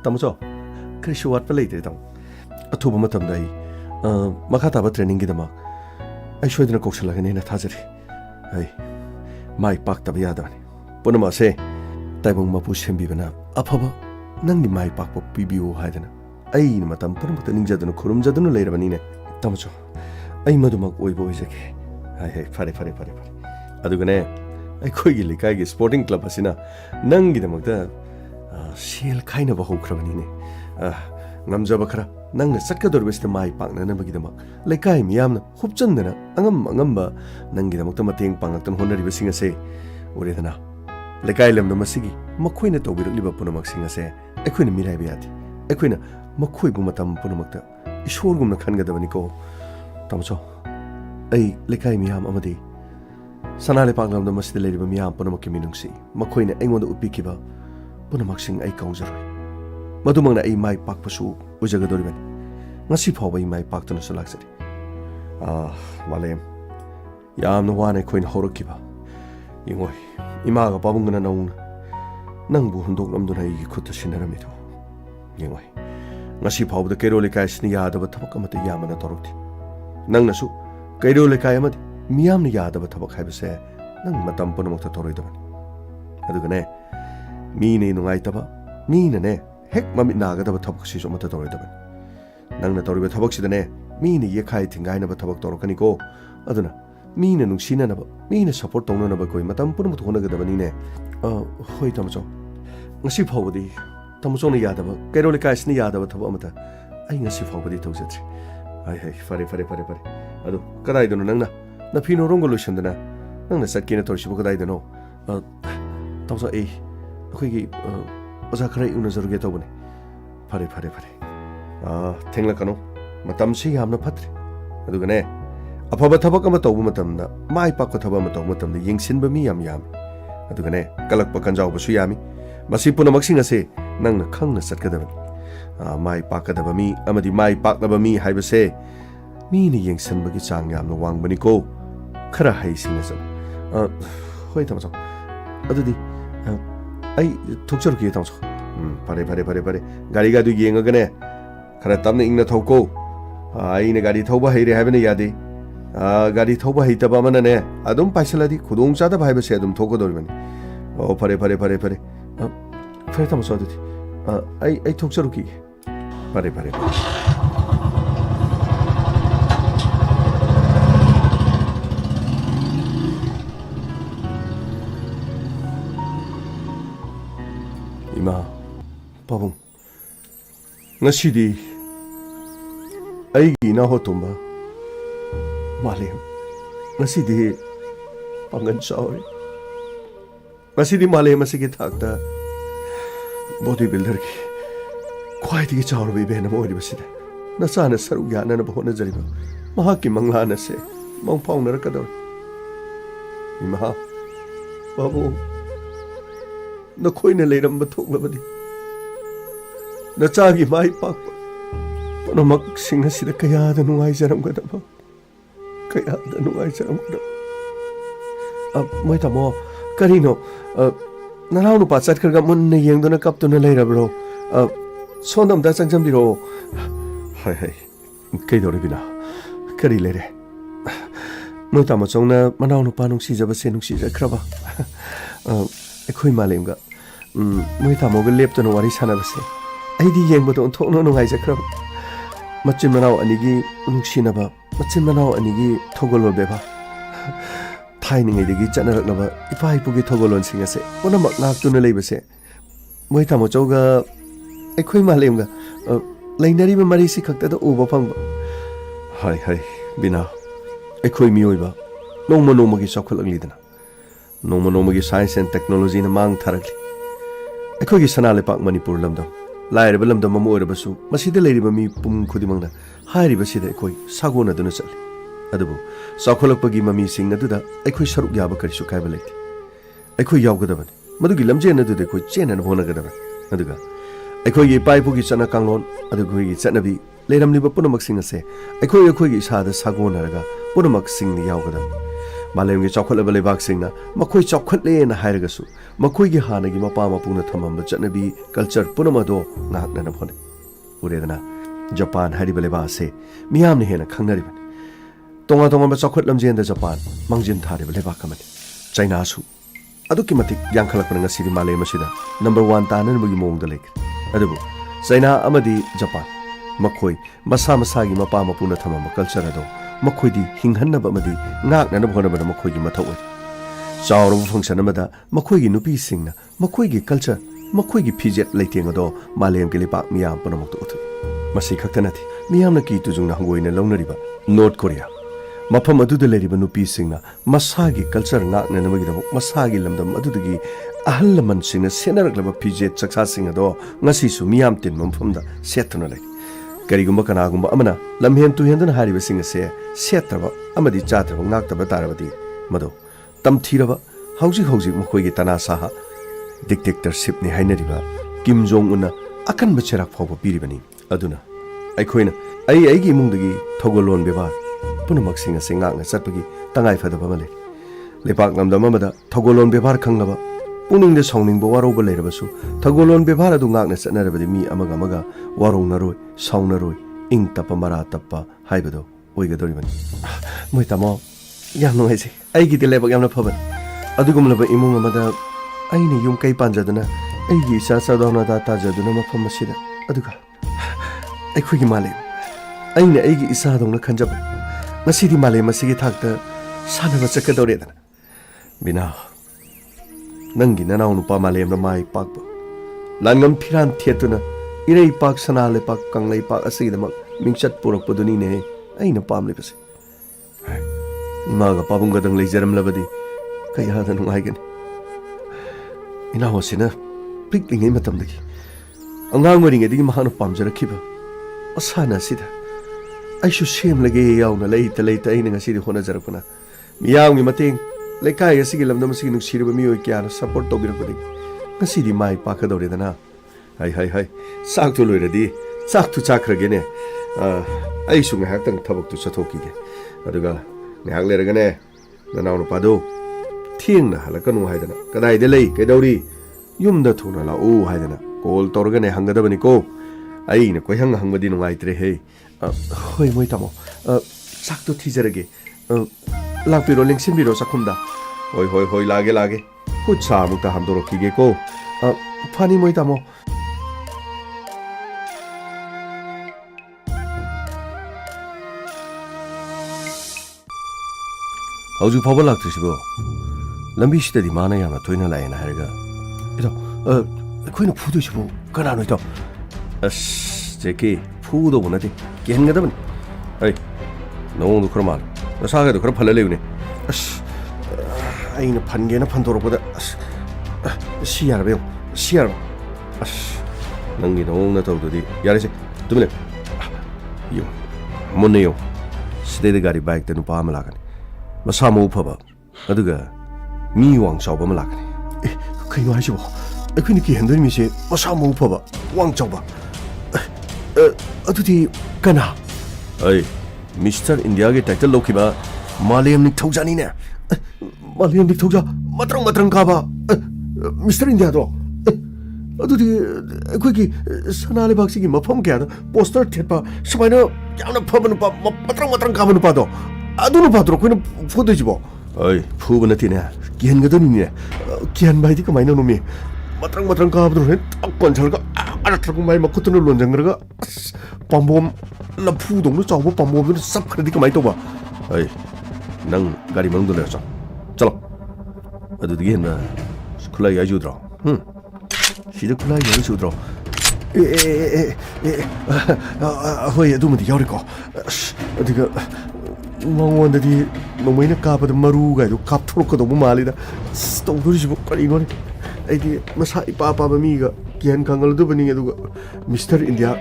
따무서 그리시 왓 플레이들 당 어투바 마탐다 이 마카타바 트레이닝기다막 아이 쇼이드나 koksalagane 타저리 아이 마이 빡다바 야다니 보나마세 따이봉 마부 셈비바나 아파바 낭니 마이 빡바 비비오 하이드나 아이니 마탐 푸르마타 닝자드나 코름자드나 레이라바니네 따무서 아이 마두막 오이보 오이제게 아이 파레 아두가네 아이 코이기 리카이기 스포팅 클럽 아시나 낭기다막다 셀 카이나바 호크라바니네 ngamjaba khara nangna sakadorbesita mai paknana bagidama lekai miyamna hupchandana angamba nangi damakta mateng pangaktan honariba singase uredana lekai lamna masigi makhoina tawbirukliba punamak singase ekhoina miraiba yati ekhoina makhoibu matam punamakta ishorgumna khangadabani ko tamcho ai lekai miyam amadi sanale panglamda masida leriba miyam punamakki minungsi makhoina aingonda upikiba punamak sing ai kaujaroi मधुमंगना I my पाकपसु उजगदोरिबन ngasi phawbai mai paktuna sulaksari malem yamna wane khoin horokiba ingoi imaga pabungna naung nangbu hundok namduna igi khutta sinaramido ingoi ngasi phawda kairo lekai sni yadaba thabak amata yamana torokti nangnasu kairo lekai amadi miyamni yadaba thabak haibase nang matam punamukta toroidabani adugane mine nungai taba mine ne hek mami nagadaba thabak sisu amata toroidabani nangna toriba thabak sidane mine yekhai thingai na thabak torokani ko aduna mine nungsina na mine support tongna na koi matam punamukta honagadabani ne hoi tamcho ngasi phawdi tamcho ni yadaba kairo lekai sni yadaba thabak amata ai ngasi phawdi tawjatri ai hai fare adu kadai dono nangna na phino rongo loisandana nangna satkina torsibu kadai dono tamcho ei akhoi oza khara una zaruge tawbani fare thengla kano matam si yamna phatri adugane afaba thabak ama tawbu matamda mai pakko thaba ama tawbu matamda yengsinba mi yam adugane kalakpa kanjawba su yami masi punamak sing ase nangna khangna satkadabani mai pakadaba mi amadi mai pakdaba mi haibase mi ni yengsanbagi chang yamna wangbani ko khara hai sing ase hoi tamcho adudi ai thukchar ki tamcho pare gari ga du yengagane khara tamna ingna thauko ai ne gari thauba haire haibane yade gari thauba haitaba mana ne adum paisaladi khudong chada haibase adum thokodoribani pare tamcho adudi ai thukchar ki pare ima pabung ngasidi ai na hotumba malem ngasidi pangan sorry ngasidi malem asigi thakta bodybuilder ki khwaidigi chawrbi bena mo ribasida nasana saru yana na bahona jariba mahaki manglana se mang pauna rakador ima babu na khoina leiram bathok na chagi mai pak panamak singa sida kaya da nungai jaram gada ba kaya da nungai jaram gada moi tamo karino narau nu pa chat kharga mun ne yeng dona kap tu na leira bro sonam da changjam biro hai kai dori bina kari lere moi tamo chongna manau nu pa nung si jaba se nung si ja kraba ekhoi malem ga moi tamo ga lep to no wari sana base ai di yeng boton thokno no ngai ja kraba machin manau anigi nungsina ba machin manau anigi thogolo beba thaining idigi chanarak na ba ipai pugi thogolon singa se ona mak nak tu na leibase moi tamo choga ekhoi malem ga lainari ba mari si khakta da uba phang hai bina ekhoi mioi ba nongma gi chokhalangli dana nongma gi science and technology na mang tharakli ekhoi gi sanale pak manipur lamdam lairba lamdam mamu orabasu masida leiriba mi pum khudimangna hairiba sida ekhoi sagona duna chali adubu sakholakpagi mami sing aduda ekhoi saruk yaba karisu kaiba leiti ekhoi yawgadaban madugi lamjen aduda ekhoi chenan honagadaban aduga ekhoi gi paipugi chana kanglon adugi gi chanabi leiramliba punamak sing ase ekhoi gi sada sagona raga punamak sing ni yawgadaban malemgi chokholaba lebak singna makhoi chokhotle na hairagasu makhoi gi hanagi mapa mapuna thamamba chanabi culture punamado ngakna na phone uredana japan hariba leba ase miyam ne hena khangnariban tonga chakhot lamjen da japan mangjin thariba leba kamani china su aduki matik yangkhalakpana ngasidi malem asida number 1 tanan bugi mong da lek adubu china amadi japan makhoi masa gi mapa mapuna thamamba culture ado makhoi di hinghanna ba madi ngakna na phone ba makhoi gi mathau chauru function amada makhoi gi nupi singna makhoi gi culture makhoi gi fijet leiteng ado malem ke lipak miyam panamok to uthu masi khakta nathi miyam na ki tujung na hangoina launariba north korea mafam aduda leriba nupi singna masagi culture ngakna na magi da masagi lamdam adudagi ahal laman singna senarak laba fijet chaksa sing ado ngasi su miyam tin mamfam da setna lai karigumba kanagumba amana lamhen tu hendana hariba sing ase setraba amadi chatraba ngaktaba tarabadi mado tamthiraba hauji makhoi gi tana saha dictatorship ni hainariba kim jong un akan bacherak phawba piribani aduna aikhoina ai gi mungdagi thogolon beba punamak sing ase ngakna chatpagi tangai phadaba male lepak ngamdam amada thogolon bebar khanglaba ꯄꯨꯛꯅꯤꯡꯗ ꯁꯥꯎꯅꯤꯡꯕ ꯋꯥꯔꯧꯕ ꯂꯩꯔꯕꯁꯨ ꯊꯧꯒꯜꯂꯣꯟ ꯕꯦꯕꯥꯔ ꯑꯗꯨ ꯉꯥꯛꯅ ꯆꯠꯅꯔꯕꯗꯤ ꯃꯤ ꯑꯃꯒ ꯑꯃꯒ ꯋꯥꯔꯧꯅꯔꯣꯏ ꯁꯥꯎꯅꯔꯣꯏ ꯏꯪ ꯇꯞꯄ ꯃꯔꯥ ꯇꯞꯄ ꯍꯥꯏꯕꯗꯣ ꯑꯣꯏꯒꯗꯧꯔꯤꯕꯅꯤ ꯃꯣꯏ ꯇꯥꯃꯣ ꯌꯥꯝ ꯅꯨꯡꯉꯥꯏꯖꯩ ꯑꯩꯒꯤꯗꯤ ꯂꯥꯏꯕꯛ ꯌꯥꯝꯅ ꯐꯕꯅꯤ ꯑꯗꯨꯒꯨꯝꯂꯕ ꯏꯃꯨꯡ ꯑꯃꯗ ꯑꯩꯅ ꯌꯨꯝ ꯀꯩ ꯄꯥꯟꯖꯗꯨꯅ ꯑꯩꯒꯤ ꯏꯆꯥ ꯆꯥꯗꯥꯎꯅꯗꯥ ꯇꯥꯖꯗꯨꯅ ꯃꯐꯝ ꯑꯁꯤꯗ ꯑꯗꯨꯒ ꯑꯩꯈꯣꯏꯒꯤ ꯃꯥꯂꯦꯝ ꯑꯩꯅ ꯑꯩꯒꯤ ꯏꯆꯥꯗꯧꯅ ꯈꯟꯖꯕ ꯉꯁꯤꯗꯤ ꯃꯥꯂꯦꯝ ꯑꯁꯤꯒꯤ ꯊꯥꯛꯇ ꯁꯥꯟꯅꯕ ꯆꯠꯀꯗꯧꯔꯦꯗꯅ ꯕꯤꯅꯥ ꯅꯪꯒꯤ ꯅꯅꯥꯎ ꯅꯨꯄꯥ ꯃꯥꯂꯦꯝꯅ ꯃꯥꯏ ꯄꯥꯛꯄ ꯂꯥꯟꯉꯝ ꯐꯤꯔꯥꯟ ꯊꯦꯠꯇꯨꯅ ꯏꯔꯩꯄꯥꯛ ꯁꯅꯥ ꯂꯩꯄꯥꯛ ꯀꯪꯂꯩꯄꯥꯛ ꯑꯁꯤꯒꯤꯗꯃꯛ ꯃꯤꯡꯆꯠ ꯄꯨꯔꯛꯄꯗꯨꯅꯤꯅꯦ ꯑꯩꯅ ꯄꯥꯝꯂꯤꯕꯁꯦ ꯏꯃꯥꯒ ꯄꯥꯕꯨꯡꯒꯗꯪ ꯂꯩꯖꯔꯝꯂꯕꯗꯤ ꯀꯌꯥꯗ ꯅꯨꯡꯉꯥꯏꯒꯅꯤ ꯏꯅꯥꯎ ꯑꯁꯤꯅ ꯄꯤꯛꯂꯤꯉꯩ ꯃꯇꯝꯗꯒꯤ ꯑꯉꯥꯡ ꯑꯣꯏꯔꯤꯉꯩꯗꯒꯤ ꯃꯍꯥꯛꯅ ꯄꯥꯝꯖꯔꯛꯈꯤꯕ ꯃꯁꯥꯟꯅ ꯑꯁꯤꯗ ꯑꯩꯁꯨ ꯁꯦꯝꯂꯒꯦ ꯌꯥꯎꯅ ꯂꯩꯇ ꯂꯩꯇ ꯑꯩꯅ ꯉꯁꯤꯗꯤ ꯍꯣꯠꯅꯖꯔꯛꯄꯅ ꯃꯤꯌꯥꯝꯒꯤ ꯃꯇꯦꯡ ꯂꯩꯀꯥꯏ ꯑꯁꯤꯒꯤ ꯂꯝꯗꯝ ꯑꯁꯤꯒꯤ ꯅꯨꯡꯁꯤꯔꯕ ꯃꯤꯑꯣꯏ ꯀꯌꯥꯅ ꯁꯄꯣꯔꯠ ꯇꯧꯕꯤꯔꯛꯄꯗꯒꯤ ꯉꯁꯤꯗꯤ ꯃꯥꯏ ꯄꯥꯛꯀꯗꯧꯔꯦꯗꯅ ꯍꯥꯏ ꯆꯥꯛꯇꯨ ꯂꯣꯏꯔꯗꯤ ꯆꯥꯛꯇꯨ ꯆꯥꯈ꯭ꯔꯒꯦꯅꯦ ꯑꯩꯁꯨ ꯉꯥꯏꯍꯥꯛꯇꯪ ꯊꯕꯛꯇꯨ ꯆꯠꯊꯣꯛꯈꯤꯒꯦ ꯑꯗꯨꯒ ꯉꯥꯏꯍꯥꯛ ꯂꯩꯔꯒꯅꯦ ꯅꯅꯥꯎ ꯅꯨꯄꯥꯗꯣ ꯊꯦꯡꯅ ꯍꯜꯂꯛꯀꯅꯨ ꯍꯥꯏꯗꯅ ꯀꯗꯥꯏꯗ ꯂꯩ ꯀꯩꯗꯧꯔꯤ ꯌꯨꯝꯗ ꯊꯨꯅ ꯂꯥꯛꯎ ꯍꯥꯏꯗꯅ ꯀꯣꯜ ꯇꯧꯔꯒꯅꯦ ꯍꯪꯒꯗꯕꯅꯤꯀꯣ ꯑꯩꯅ ꯀꯣꯏꯍꯪ ꯍꯪꯕꯗꯤ ꯅꯨꯡꯉꯥꯏꯇ꯭ꯔꯦꯍꯦ ꯍꯣꯏ ꯃꯣꯏ ꯇꯥꯃꯣ ꯆꯥꯛꯇꯣ ꯊꯤꯖꯔꯒꯦ ꯂꯥꯛꯄꯤꯔꯣ ꯂꯦꯡꯁꯤꯟꯕꯤꯔꯣ ꯆꯥꯛꯈꯨꯝꯗ ꯍꯣꯏ ꯂꯥꯛꯑꯒꯦ ꯈꯨꯠ ꯁꯥ ꯑꯃꯨꯛꯇ ꯍꯥꯝꯗꯣꯔꯛꯈꯤꯒꯦꯀꯣ ꯐꯅꯤ ꯃꯣꯏ ꯇꯥꯃꯣ ꯍꯧꯖꯤꯛ ꯐꯥꯎꯕ ꯂꯥꯛꯇ꯭ꯔꯤꯁꯤꯕꯣ ꯂꯝꯕꯤꯁꯤꯗꯗꯤ ꯃꯥꯅ ꯌꯥꯝꯅ ꯇꯣꯏꯅ ꯂꯥꯛꯑꯦꯅ ꯍꯥꯏꯔꯒ ꯏꯇꯥꯎ ꯑꯩꯈꯣꯏꯅ ꯐꯨꯗꯣꯏꯁꯤꯕꯨ ꯀꯅꯥꯅꯣ ꯏꯇꯥꯎ ꯑꯁ ꯖꯦꯀꯤ ꯐꯨꯗꯧꯕ ꯅꯠꯇꯦ ꯀꯤꯍꯟꯒꯗꯕꯅꯤ ꯑꯩ ꯅꯉꯣꯟꯗꯣ ꯈꯔ ꯃꯥꯜꯂꯦ ꯅꯁꯥꯒꯗꯣ ꯈꯔ ꯐꯜꯂ ꯂꯩꯕꯅꯦ ꯑꯁ ꯑꯩꯅ ꯐꯟꯒꯦꯅ ꯐꯟꯗꯣꯔꯛꯄꯗ ꯑꯁ ꯁꯤ ꯌꯥꯔꯕ ꯌꯦꯡꯉꯣ ꯁꯤ ꯌꯥꯔꯕ ꯑꯁ ꯅꯪꯒꯤ ꯅꯑꯣꯡ ꯅꯇꯧꯗꯨꯗꯤ ꯌꯥꯔꯦꯁꯦ ꯇꯨꯃꯤꯟ ꯂꯩꯌꯨ ꯌꯦꯡꯉꯣ ꯃꯨꯟꯅ ꯌꯦꯡꯉꯣ ꯁꯤꯗꯩꯗ ꯒꯥꯔꯤ ꯕꯥꯏꯛꯇ ꯅꯨꯄꯥ ꯑꯃ ꯂꯥꯛꯀꯅꯤ ꯃꯁꯥ ꯃꯎ ꯐꯕ ꯑꯗꯨꯒ ꯃꯤ ꯋꯥꯡ ꯆꯥꯎꯕ ꯑꯃ ꯂꯥꯛꯀꯅꯤ ꯀꯩꯅꯣ ꯍꯥꯏꯁꯤꯕꯣ ꯑꯩꯈꯣꯏꯅ ꯀꯤꯍꯟꯗꯣꯏ ꯃꯤꯁꯦ ꯃꯁꯥ ꯃꯎ ꯐꯕ ꯋꯥꯡ ꯆꯥꯎꯕ ꯑꯗꯨꯗꯤ ꯀꯅꯥ ꯑꯩ ꯃꯤꯁꯇꯔ ꯏꯟꯗꯤꯌꯥꯒꯤ ꯇꯥꯏꯇꯜ ꯂꯧꯈꯤꯕ ꯃꯥꯂꯦꯝ ꯅꯤꯡꯊꯧꯖꯥꯅꯤꯅꯦ ꯃꯥꯂꯦꯝ ꯅꯤꯡꯊꯧꯖꯥ ꯃꯇ꯭ꯔꯪ ꯀꯥꯕ ꯃꯤꯁꯇꯔ ꯏꯟꯗꯤꯌꯥꯗꯣ ꯑꯗꯨꯗꯤ ꯑꯩꯈꯣꯏꯒꯤ ꯁꯅꯥ ꯂꯩꯕꯥꯛꯁꯤꯒꯤ ꯃꯐꯝ ꯀꯌꯥꯗ ꯄꯣꯁꯇꯔ ꯊꯦꯠꯄ ꯁꯨꯃꯥꯏꯅ ꯌꯥꯝꯅ ꯐꯕ ꯅꯨꯄꯥ ꯃꯇ꯭ꯔꯪ ꯀꯥꯕ ꯅꯨꯄꯥꯗꯣ ꯑꯗꯨ ꯅꯨꯄꯥꯗꯨꯔꯣ ꯑꯩꯈꯣꯏꯅ ꯐꯨꯗꯣꯏꯁꯤꯕꯣ ꯑꯩ ꯐꯨꯕ ꯅꯠꯇꯦꯅꯦ ꯀꯤꯍꯟꯒꯗꯕꯅꯤꯅꯦ ꯀꯤꯍꯟꯕ ꯍꯥꯏꯗꯤ ꯀꯃꯥꯏꯅ ꯅꯣꯃꯤ ꯃꯇ꯭ꯔꯪ ꯀꯥꯕꯗꯨ ꯍꯦꯛ ꯀꯣꯟꯁꯜꯂꯒ ꯑꯔꯊ꯭ꯔꯒ ꯃꯥꯏ ꯃꯈꯨꯠꯇꯨꯅ ꯂꯣꯟꯖꯟꯈ꯭ꯔꯒ ꯑꯁ ꯄꯥꯝꯕꯣꯝ ꯂꯐꯨꯗꯧꯅ ꯆꯥꯎꯕ ꯄꯥꯝꯕꯣꯝꯗꯨꯅ ꯆꯞꯈ꯭ꯔꯗꯤ ꯀꯃꯥꯏꯅ ꯇꯧꯕ ꯑꯩ ꯅꯪ ꯒꯥꯔꯤ ꯃꯅꯨꯡꯗ ꯂꯩꯔ ꯆꯠꯂꯣ ꯑꯗꯨꯗꯒꯤ ꯍꯦꯟꯅ ꯈꯨꯠꯂꯥꯏ ꯌꯥꯏꯖꯨꯗ꯭ꯔꯣ ꯁꯤꯗ ꯈꯨꯠꯂꯥꯏ ꯌꯥꯏꯖꯨꯗ꯭ꯔꯣ ꯍꯣꯏ ꯑꯗꯨꯃꯗꯤ ꯌꯥꯎꯔꯤꯀꯣ ꯑꯁ ꯑꯗꯨꯒ ꯃꯉꯣꯟꯗꯗꯤ ꯅꯣꯡꯃꯩꯅ ꯀꯥꯞꯄꯗ ꯃꯔꯨꯒꯥꯏꯗꯣ ꯀꯥꯞꯊꯣꯔꯛꯀꯗꯧꯕ ꯃꯥꯜꯂꯤꯗ ꯑꯁ ꯇꯧꯗꯣꯔꯤꯁꯤꯕꯨ ꯀꯔꯤꯅꯣꯅꯦ ꯑꯩꯗꯤ ꯃꯁా ꯏꯄꯥ ꯄꯥꯕ ꯃꯤꯒ ꯀꯤꯍꯟ ꯈꯪꯍꯜꯂꯗꯕꯅꯤ ꯑꯗꯨꯒ ꯃꯤꯁꯇꯔ ꯏꯟꯗꯤꯌꯥ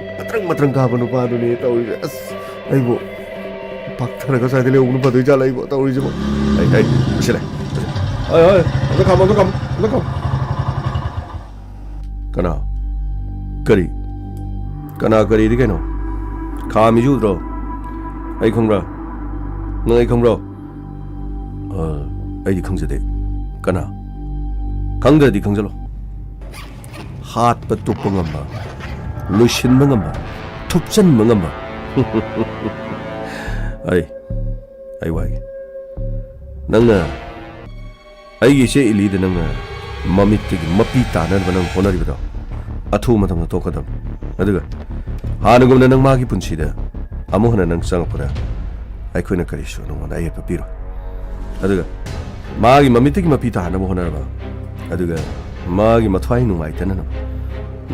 ꯃꯇ꯭ꯔꯪ ꯀꯥꯕ ꯅꯨꯄꯥꯗꯨꯅꯦ ꯇꯧꯔꯤꯁꯦ ꯑꯁ ꯑꯩꯕꯨ ꯄꯥꯛꯊꯔꯒ ꯁ꯭ꯋꯥꯏꯗ ꯂꯩꯍꯧꯕꯅ ꯐꯗꯣꯏꯖꯥꯠꯂ ꯑꯩꯕꯨ ꯇꯧꯔꯤꯁꯤꯕꯨ ꯁꯤꯂꯦ ꯑꯝꯇ ꯈꯥꯝꯃꯣ ꯀꯅꯥ ꯀꯔꯤꯗꯤ ꯀꯩꯅꯣ ꯈꯥꯝꯃꯤꯁꯨ ꯎꯗ꯭ꯔꯣ ꯑꯩ ꯈꯪꯕ꯭ꯔꯥ ꯅꯪ ꯑꯩ ꯈꯪꯕ꯭ꯔꯣ ꯑꯩꯗꯤ ꯈꯪꯖꯗꯦ ꯀꯅꯥ ꯈꯪꯗ꯭ꯔꯗꯤ ꯈꯪꯖꯜꯂꯣ ꯍꯥꯠꯄ ꯇꯨꯞꯄ ꯉꯝꯕ ꯂꯣꯏꯁꯤꯟꯕ ꯉꯝꯕ ꯊꯨꯞꯆꯟꯕ ꯉꯝꯕ ꯑꯩ ꯋꯥꯏꯒꯦ ꯅꯪꯅ ꯑꯩꯒꯤ ꯏꯆꯦ ꯏꯂꯤꯗ ꯅꯪꯅ ꯃꯃꯤꯠꯇꯒꯤ ꯃꯄꯤ ꯇꯥꯅꯅꯕ ꯅꯪ ꯍꯣꯠꯅꯔꯤꯕꯗꯣ ꯑꯊꯨꯕ ꯃꯇꯝꯗ ꯇꯣꯛꯀꯗꯕꯅꯤ ꯑꯗꯨꯒ ꯍꯥꯟꯅꯒꯨꯝꯅ ꯅꯪ ꯃꯥꯒꯤ ꯄꯨꯟꯁꯤꯗ ꯑꯃꯨꯛ ꯍꯟꯅ ꯅꯪ ꯆꯪꯉꯛꯄꯗ ꯑꯩꯈꯣꯏꯅ ꯀꯔꯤꯁꯨ ꯅꯉꯣꯟꯗ ꯑꯌꯦꯠꯄ ꯄꯤꯔꯣꯏ ꯑꯗꯨꯒ ꯃꯥꯒꯤ ꯃꯃꯤꯠꯇꯒꯤ ꯃꯄꯤ ꯇꯥꯍꯟꯅꯕ ꯍꯣꯠꯅꯔꯕ ꯑꯗꯨꯒ ꯃꯥꯒꯤ ꯃꯊ꯭ꯋꯥꯏ ꯅꯨꯡꯉꯥꯏꯇꯅꯅꯕ